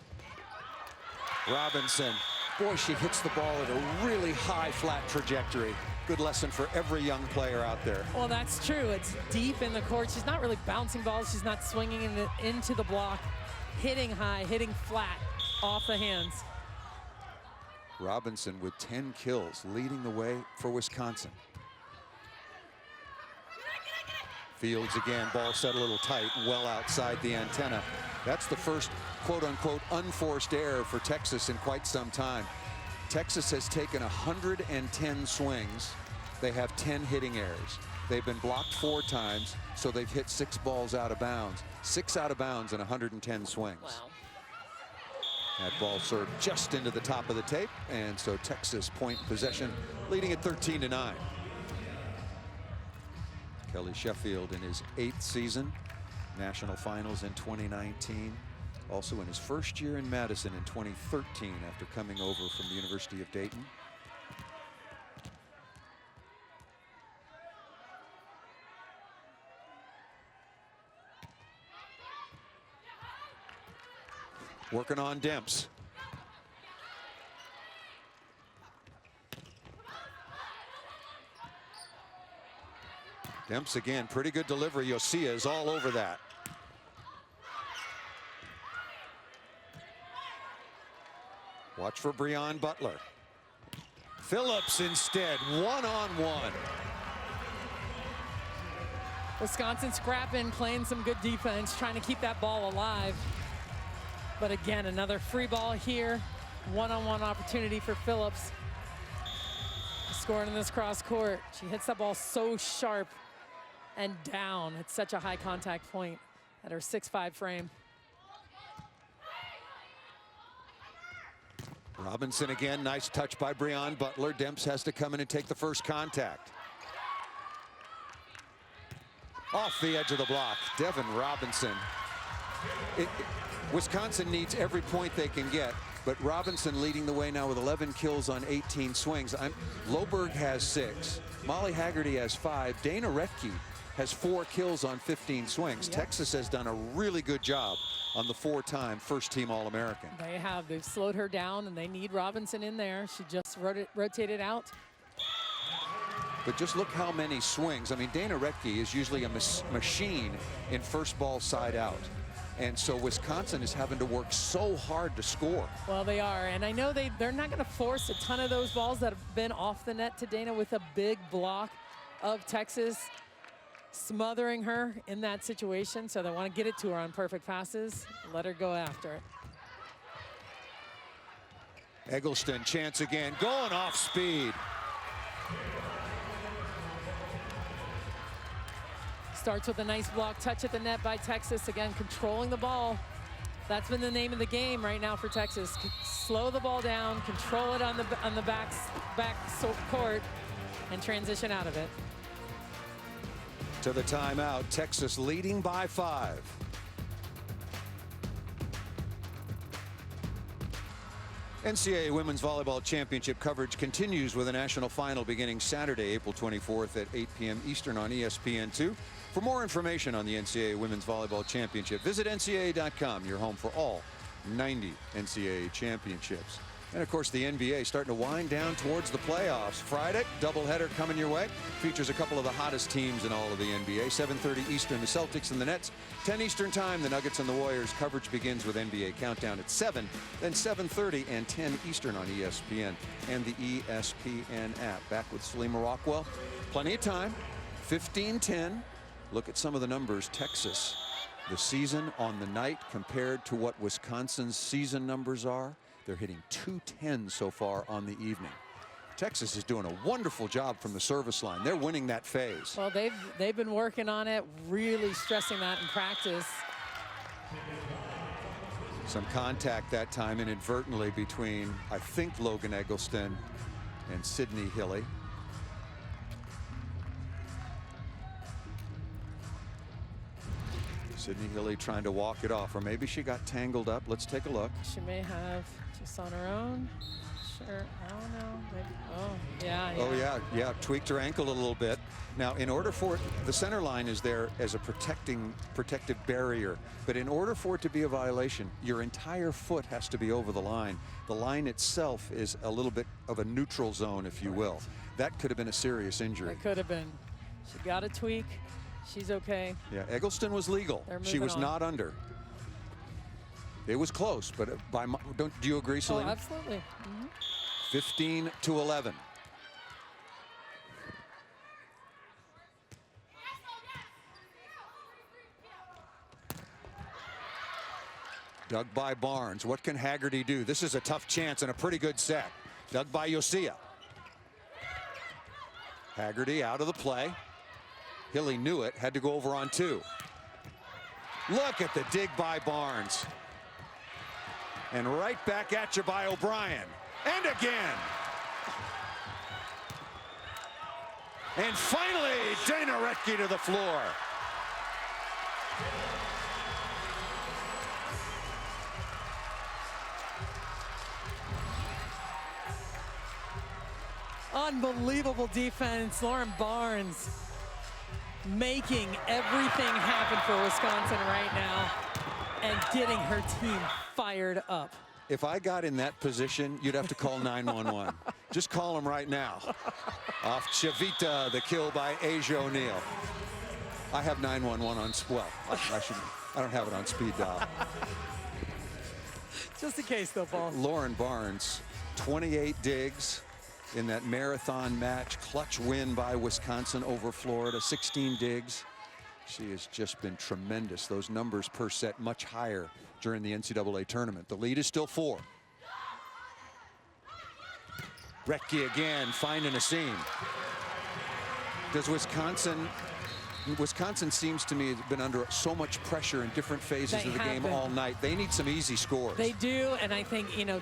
Robinson, boy, she hits the ball at a really high flat trajectory. Good lesson for every young player out there. Well, that's true. It's deep in the court. She's not really bouncing balls. She's not swinging it into the block, hitting high, hitting flat off the hands. Robinson with 10 kills, leading the way for Wisconsin. Fields again, ball set a little tight, well outside the antenna. That's the first quote-unquote unforced error for Texas in quite some time. Texas has taken 110 swings. They have 10 hitting errors. They've been blocked 4 times, so they've hit 6 balls out of bounds. 6 out of bounds in 110 swings. Wow. That ball served just into the top of the tape, and so Texas point possession, leading at 13-9. Kelly Sheffield in his 8th season, national finals in 2019. Also in his first year in Madison in 2013 after coming over from the University of Dayton. Working on Demps. Demps again, pretty good delivery. Yosia is all over that. Watch for Breon Butler. Phillips instead, one-on-one. Wisconsin scrapping, playing some good defense, trying to keep that ball alive. But again, another free ball here. One-on-one opportunity for Phillips. Scoring in this cross court. She hits that ball so sharp and down. It's such a high contact point at her 6'5" frame. Robinson again, nice touch by Breon Butler. Demps has to come in and take the first contact. Off the edge of the block, Devin Robinson. Wisconsin needs every point they can get, but Robinson leading the way now with 11 kills on 18 swings. Loberg has 6, Molly Haggerty has 5, Dana Retke has 4 kills on 15 swings. Yep. Texas has done a really good job on the 4-time first-team All-American. They have. They've slowed her down, and they need Robinson in there. She just rotated out. But just look how many swings. I mean, Dana Retke is usually a machine in first ball side out. And so Wisconsin is having to work so hard to score. Well, they are. And I know they're not going to force a ton of those balls that have been off the net to Dana with a big block of Texas smothering her in that situation. So they want to get it to her on perfect passes. Let her go after it. Eggleston, chance again, going off speed. Starts with a nice block touch at the net by Texas. Again, controlling the ball. That's been the name of the game right now for Texas. Slow the ball down, control it on the back court, and transition out of it. To the timeout, Texas leading by 5. NCAA Women's Volleyball Championship coverage continues with a national final beginning Saturday, April 24th at 8 p.m. Eastern on ESPN2. For more information on the NCAA Women's Volleyball Championship, visit ncaa.com, your home for all 90 NCAA championships. And of course, the NBA starting to wind down towards the playoffs. Friday, doubleheader coming your way. Features a couple of the hottest teams in all of the NBA. 7:30 Eastern, the Celtics and the Nets. 10 Eastern time, the Nuggets and the Warriors. Coverage begins with NBA Countdown at 7, then 7:30 and 10 Eastern on ESPN and the ESPN app. Back with Salima Rockwell. Plenty of time. 15-10. Look at some of the numbers. Texas, the season on the night compared to what Wisconsin's season numbers are. They're hitting 210 so far on the evening. Texas is doing a wonderful job from the service line. They're winning that phase. Well, they've been working on it, really stressing that in practice. Some contact that time inadvertently between, I think, Logan Eggleston and Sydney Hilly. Sydney Hilly trying to walk it off, or maybe she got tangled up. Let's take a look. She may have just on her own. Sure, I don't know. Maybe. Oh, yeah. Oh, yeah, tweaked her ankle a little bit. Now, in order for it, the center line is there as a protective barrier, but in order for it to be a violation, your entire foot has to be over the line. The line itself is a little bit of a neutral zone, if you will. That could have been a serious injury. It could have been. She got a tweak. She's okay. Yeah, Eggleston was legal. She was not under. It was close, but do you agree, Selena? Oh, absolutely. 15-11. Dug by Barnes. What can Haggerty do? This is a tough chance and a pretty good set. Dug by Yosia. Haggerty out of the play. Hilly knew it, had to go over on 2. Look at the dig by Barnes. And right back at you by O'Brien. And again. And finally, Dana Retke to the floor. Unbelievable defense. Lauren Barnes making everything happen for Wisconsin right now and getting her team fired up. If I got in that position, you'd have to call 911. Just call them right now. Off Chavita, the kill by Asia O'Neal. I have 911 on, well, I don't have it on speed dial. Just in case, though, Paul. Lauren Barnes, 28 digs in that marathon match. Clutch win by Wisconsin over Florida, 16 digs. She has just been tremendous. Those numbers per set much higher during the NCAA tournament. The lead is still 4. Retke again finding a seam. Does Wisconsin seems to me has been under so much pressure in different phases of the game all night. They need some easy scores. They do, and I think, you know,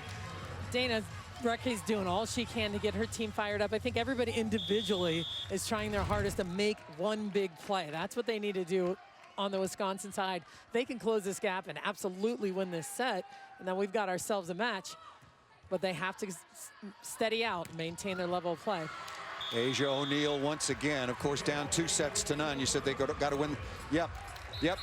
Dana Retke's doing all she can to get her team fired up. I think everybody individually is trying their hardest to make one big play. That's what they need to do on the Wisconsin side. They can close this gap and absolutely win this set, and then we've got ourselves a match. But they have to steady out, maintain their level of play. Asia O'Neal once again, of course, down 2-0. You said they got to win. Yep.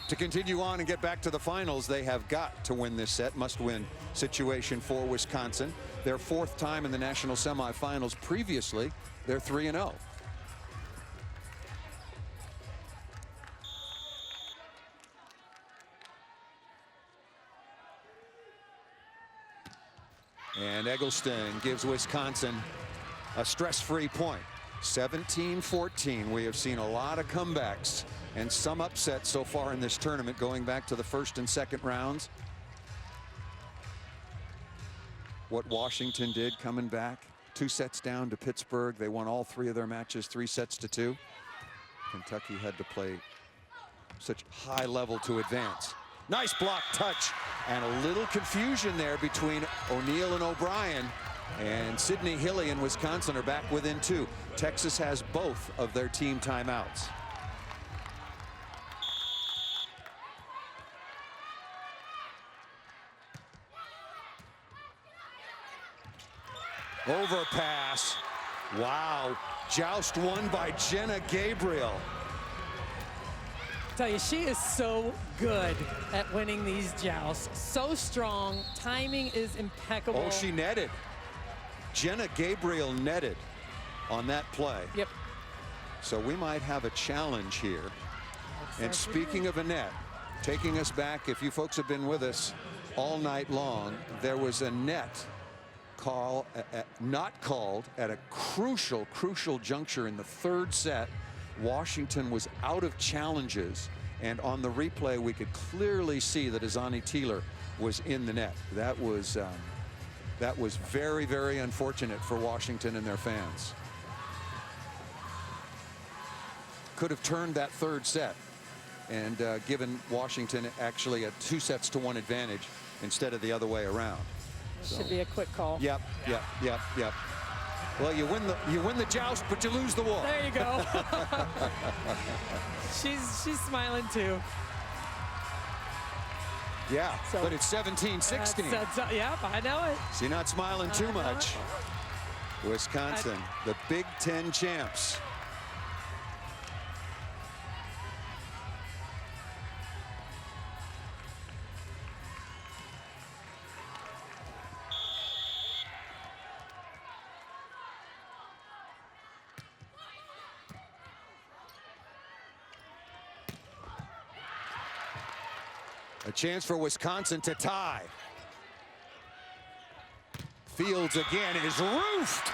To continue on and get back to the finals, they have got to win this set. Must-win situation for Wisconsin. Their 4th time in the national semifinals. Previously, they're 3-0. And Eggleston gives Wisconsin a stress-free point. 17-14. We have seen a lot of comebacks and some upsets so far in this tournament, going back to the 1st and 2nd rounds. What Washington did coming back, 2 sets down to Pittsburgh. They won all 3 of their matches, 3-2. Kentucky had to play such high level to advance. Nice block touch, and a little confusion there between O'Neal and O'Brien. And Sydney Hilly and Wisconsin are back within 2. Texas has both of their team timeouts. Overpass. Wow. Joust won by Jenna Gabriel. I tell you, she is so good at winning these jousts. So strong. Timing is impeccable. Oh, she netted. Jenna Gabriel netted on that play. Yep. So we might have a challenge here. And speaking of a net, taking us back, if you folks have been with us all night long, there was a net call, not called at a crucial juncture in the 3rd set. Washington was out of challenges, and on the replay we could clearly see that Azani Teeler was in the net. That was very, very unfortunate for Washington and their fans. Could have turned that 3rd set and given Washington actually a 2-1 advantage instead of the other way around. Should be a quick call. Yep. Well, you win the joust, but you lose the war. There you go. she's smiling too. Yeah, so, but it's 17-16. Yep, I know it. She's not smiling too much. Wisconsin, the Big Ten champs. A chance for Wisconsin to tie. Fields again is roofed.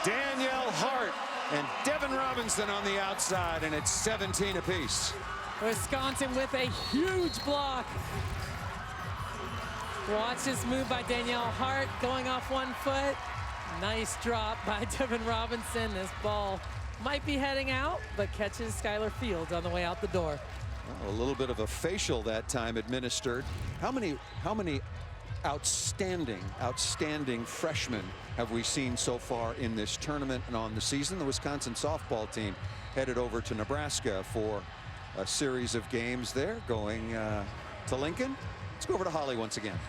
Danielle Hart and Devin Robinson on the outside, and it's 17 apiece. Wisconsin with a huge block. Watch this move by Danielle Hart going off 1 foot. Nice drop by Devin Robinson. This ball might be heading out, but catches Skylar Fields on the way out the door. Well, a little bit of a facial that time administered. How many outstanding freshmen have we seen so far in this tournament and on the season? The Wisconsin softball team headed over to Nebraska for a series of games there, going to Lincoln. Let's go over to Holly once again.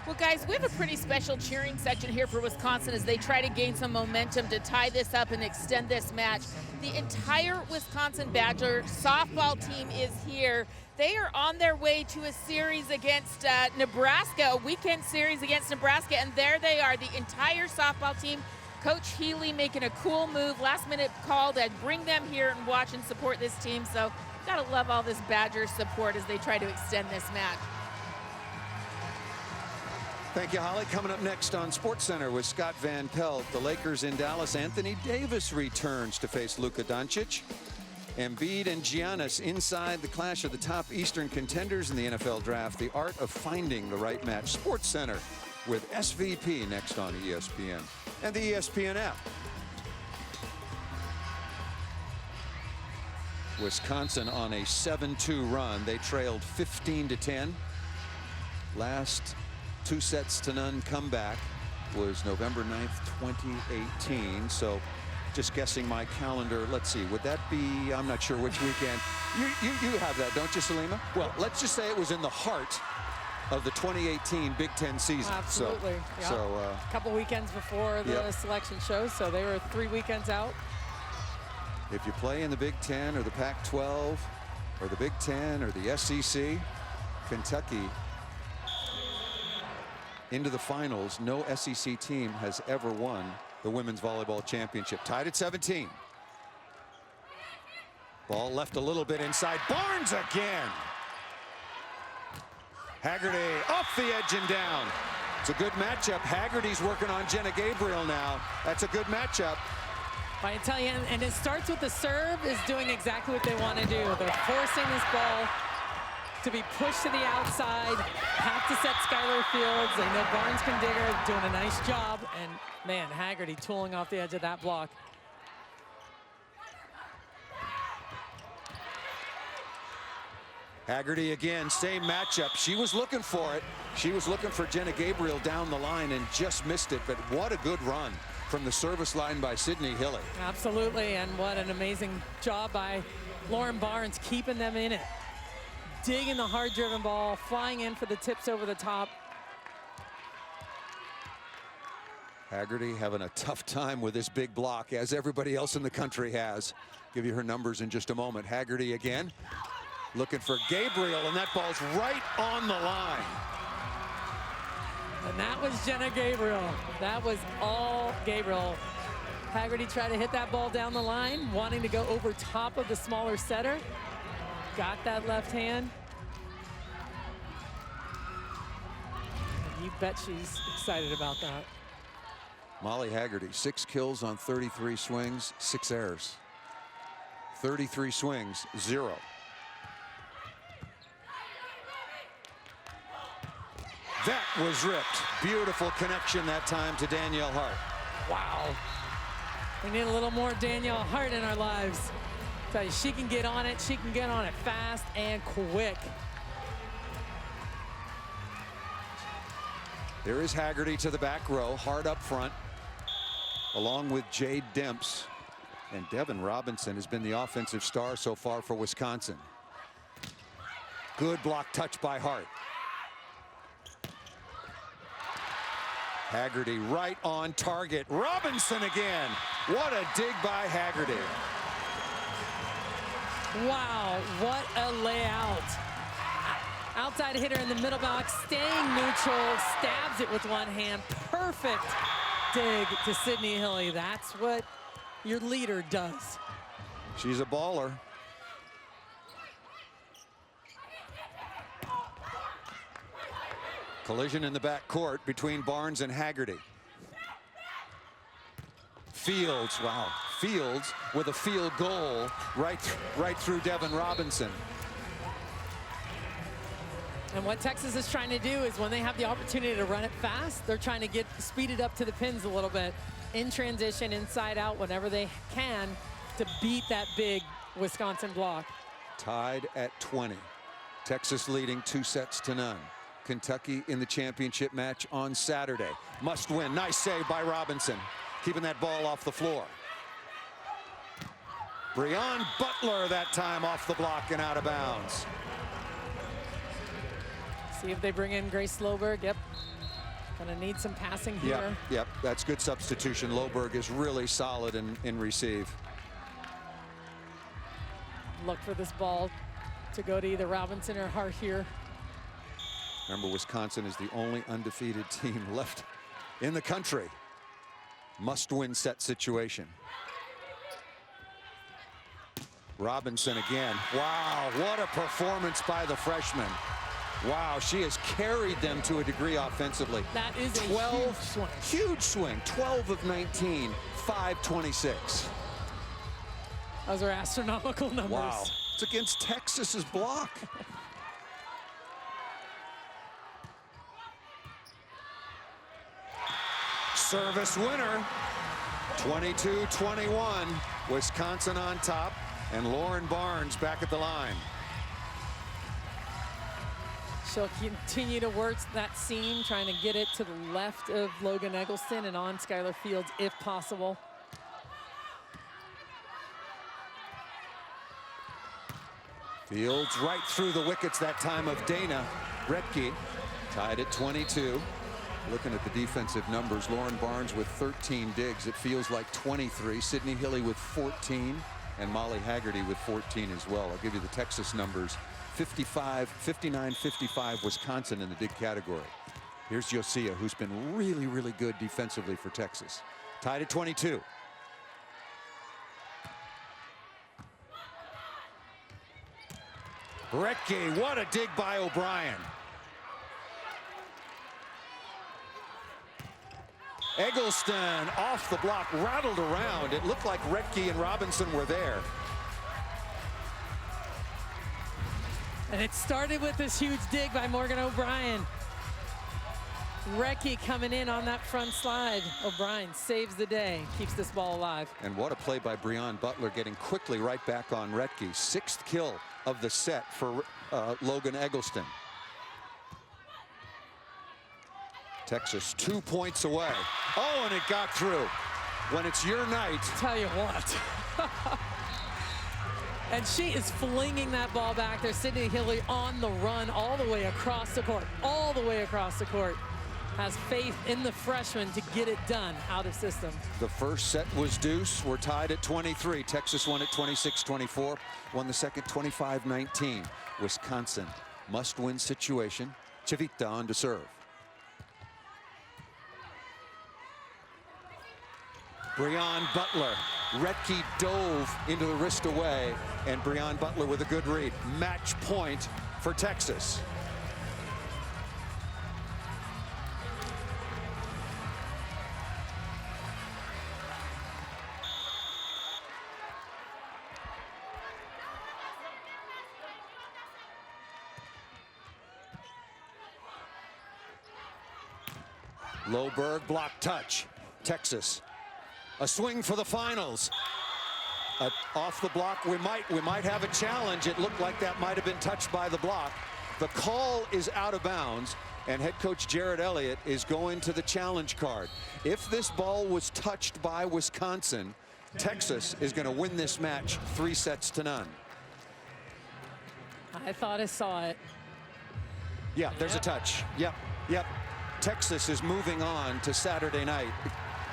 Well, guys, we have a pretty special cheering section here for Wisconsin as they try to gain some momentum to tie this up and extend this match. The entire Wisconsin Badger softball team is here. They are on their way to a series against Nebraska, a weekend series against Nebraska, and there they are, the entire softball team. Coach Healy making a cool move, last-minute call to bring them here and watch and support this team. So, gotta love all this Badger support as they try to extend this match. Thank you, Holly. Coming up next on SportsCenter with Scott Van Pelt. The Lakers in Dallas. Anthony Davis returns to face Luka Doncic. Embiid and Giannis inside the clash of the top Eastern contenders in the NFL draft. The art of finding the right match. SportsCenter with SVP next on ESPN and the ESPN app. Wisconsin on a 7-2 run. They trailed 15-10. Last 2-0 comeback was November 9th, 2018. So just guessing my calendar, let's see, would that be, I'm not sure which weekend. You have that, don't you, Salima? Well, let's just say it was in the heart of the 2018 Big Ten season. Absolutely. So, a couple weekends before the selection show, so they were 3 weekends out. If you play in the Big Ten or the Pac-12 or the Big Ten or the SEC, Kentucky into the finals. No SEC team has ever won the women's volleyball championship. Tied at 17. Ball left a little bit inside. Barnes again. Haggerty off the edge and down. It's a good matchup. Haggerty's working on Jenna Gabriel now. That's a good matchup. I tell you, and it starts with the serve is doing exactly what they want to do. They're forcing this ball to be pushed to the outside, have to set Skylar Fields. They know Barnes can dig her, doing a nice job. And man, Haggerty tooling off the edge of that block. Haggerty again, same matchup. She was looking for it. She was looking for Jenna Gabriel down the line and just missed it. But what a good run from the service line by Sydney Hilly. Absolutely, and what an amazing job by Lauren Barnes keeping them in it. Digging the hard-driven ball, flying in for the tips over the top. Haggerty having a tough time with this big block, as everybody else in the country has. Give you her numbers in just a moment. Haggerty again, looking for Gabriel, and that ball's right on the line. And that was Jenna Gabriel. That was all Gabriel. Haggerty tried to hit that ball down the line, wanting to go over top of the smaller setter. Got that left hand. And you bet she's excited about that. Molly Haggerty, 6 kills on 33 swings, 6 errors. 33 swings, 0. That was ripped. Beautiful connection that time to Danielle Hart. Wow. We need a little more Danielle Hart in our lives. Tell you, she can get on it. She can get on it fast and quick. There is Haggerty to the back row, hard up front, along with Jade Demps. And Devin Robinson has been the offensive star so far for Wisconsin. Good block touch by Hart. Haggerty right on target. Robinson again. What a dig by Haggerty. Wow, what a layout. Outside hitter in the middle box, staying neutral, stabs it with one hand. Perfect dig to Sydney Hilly. That's what your leader does. She's a baller. Collision in the back court between Barnes and Haggerty. Fields, wow. Fields with a field goal right through Devin Robinson. And what Texas is trying to do is when they have the opportunity to run it fast, they're trying to speed it up to the pins a little bit. In transition, inside out, whenever they can, to beat that big Wisconsin block. Tied at 20. Texas leading 2-0. Kentucky in the championship match on Saturday. Must win. Nice save by Robinson, keeping that ball off the floor. Breon Butler that time off the block and out of bounds. See if they bring in Grace Loberg. Yep. Gonna need some passing here. Yep. That's good substitution. Loberg is really solid in receive. Look for this ball to go to either Robinson or Hart here. Remember, Wisconsin is the only undefeated team left in the country. Must-win set situation. Robinson again. Wow, what a performance by the freshman. Wow, she has carried them to a degree offensively. That is a huge swing. Huge swing. 12 of 19, 526. Those are astronomical numbers. Wow, it's against Texas's block. Service winner, 22-21. Wisconsin on top, and Lauren Barnes back at the line. She'll continue to work that seam, trying to get it to the left of Logan Eggleston and on Skylar Fields if possible. Fields right through the wickets that time of Dana Retke. Tied at 22. Looking at the defensive numbers, Lauren Barnes with 13 digs. It feels like 23. Sydney Hilly with 14, and Molly Haggerty with 14 as well. I'll give you the Texas numbers. 59-55 Wisconsin in the dig category. Here's Josiah, who's been really, really good defensively for Texas. Tied at 22. Retke, what a dig by O'Brien. Eggleston off the block, rattled around. It looked like Retke and Robinson were there. And it started with this huge dig by Morgan O'Brien. Retke coming in on that front slide. O'Brien saves the day, keeps this ball alive. And what a play by Breon Butler, getting quickly right back on Retke. 6th kill of the set for Logan Eggleston. Texas 2 points away. Oh, and it got through. When it's your night. Tell you what. And she is flinging that ball back there. Sydney Hilly on the run all the way across the court. All the way across the court. Has faith in the freshman to get it done out of system. The first set was deuce. We're tied at 23. Texas won at 26-24. Won the second 25-19. Wisconsin must-win situation. Chavita on to serve. Breon Butler. Retke dove into the wrist away, and Breon Butler with a good read. Match point for Texas. Loberg block touch. Texas. A swing for the finals. Off the block, we might have a challenge. It looked like that might have been touched by the block. The call is out of bounds. And head coach Jared Elliott is going to the challenge card. If this ball was touched by Wisconsin, Texas is going to win this match 3-0. I thought I saw it. Yeah, there's a touch. Yep. Texas is moving on to Saturday night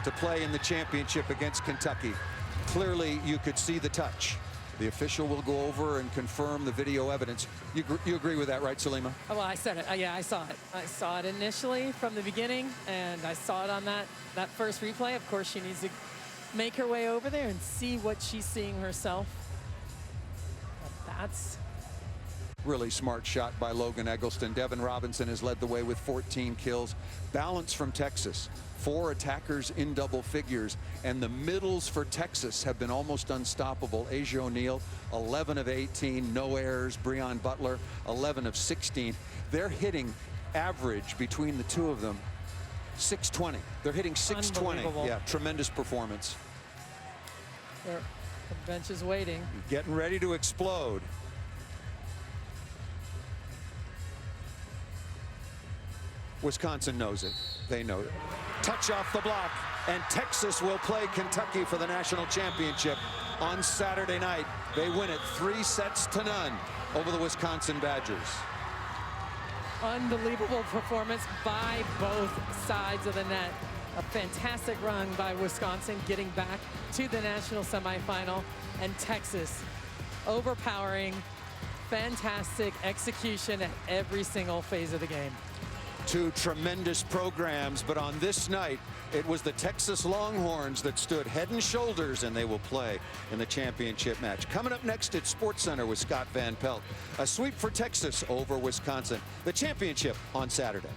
to play in the championship against Kentucky. Clearly, you could see the touch. The official will go over and confirm the video evidence. You agree with that, right, Salima? Oh, well, I said it. Yeah, I saw it. I saw it initially from the beginning, and I saw it on that first replay. Of course, she needs to make her way over there and see what she's seeing herself. But that's really smart shot by Logan Eggleston. Devin Robinson has led the way with 14 kills. Balance from Texas. 4 attackers in double figures, and the middles for Texas have been almost unstoppable. Asia O'Neal, 11 of 18, no errors. Breon Butler, 11 of 16. They're hitting average between the two of them 620. They're hitting 620. Yeah, tremendous performance. The bench is waiting. Getting ready to explode. Wisconsin knows it. They know it. Touch off the block, and Texas will play Kentucky for the national championship on Saturday night. They win it 3-0 over the Wisconsin Badgers. Unbelievable performance by both sides of the net. A fantastic run by Wisconsin getting back to the national semifinal, and Texas overpowering, fantastic execution at every single phase of the game. 2 tremendous programs, but on this night, it was the Texas Longhorns that stood head and shoulders, and they will play in the championship match. Coming up next at SportsCenter with Scott Van Pelt, a sweep for Texas over Wisconsin. The championship on Saturday.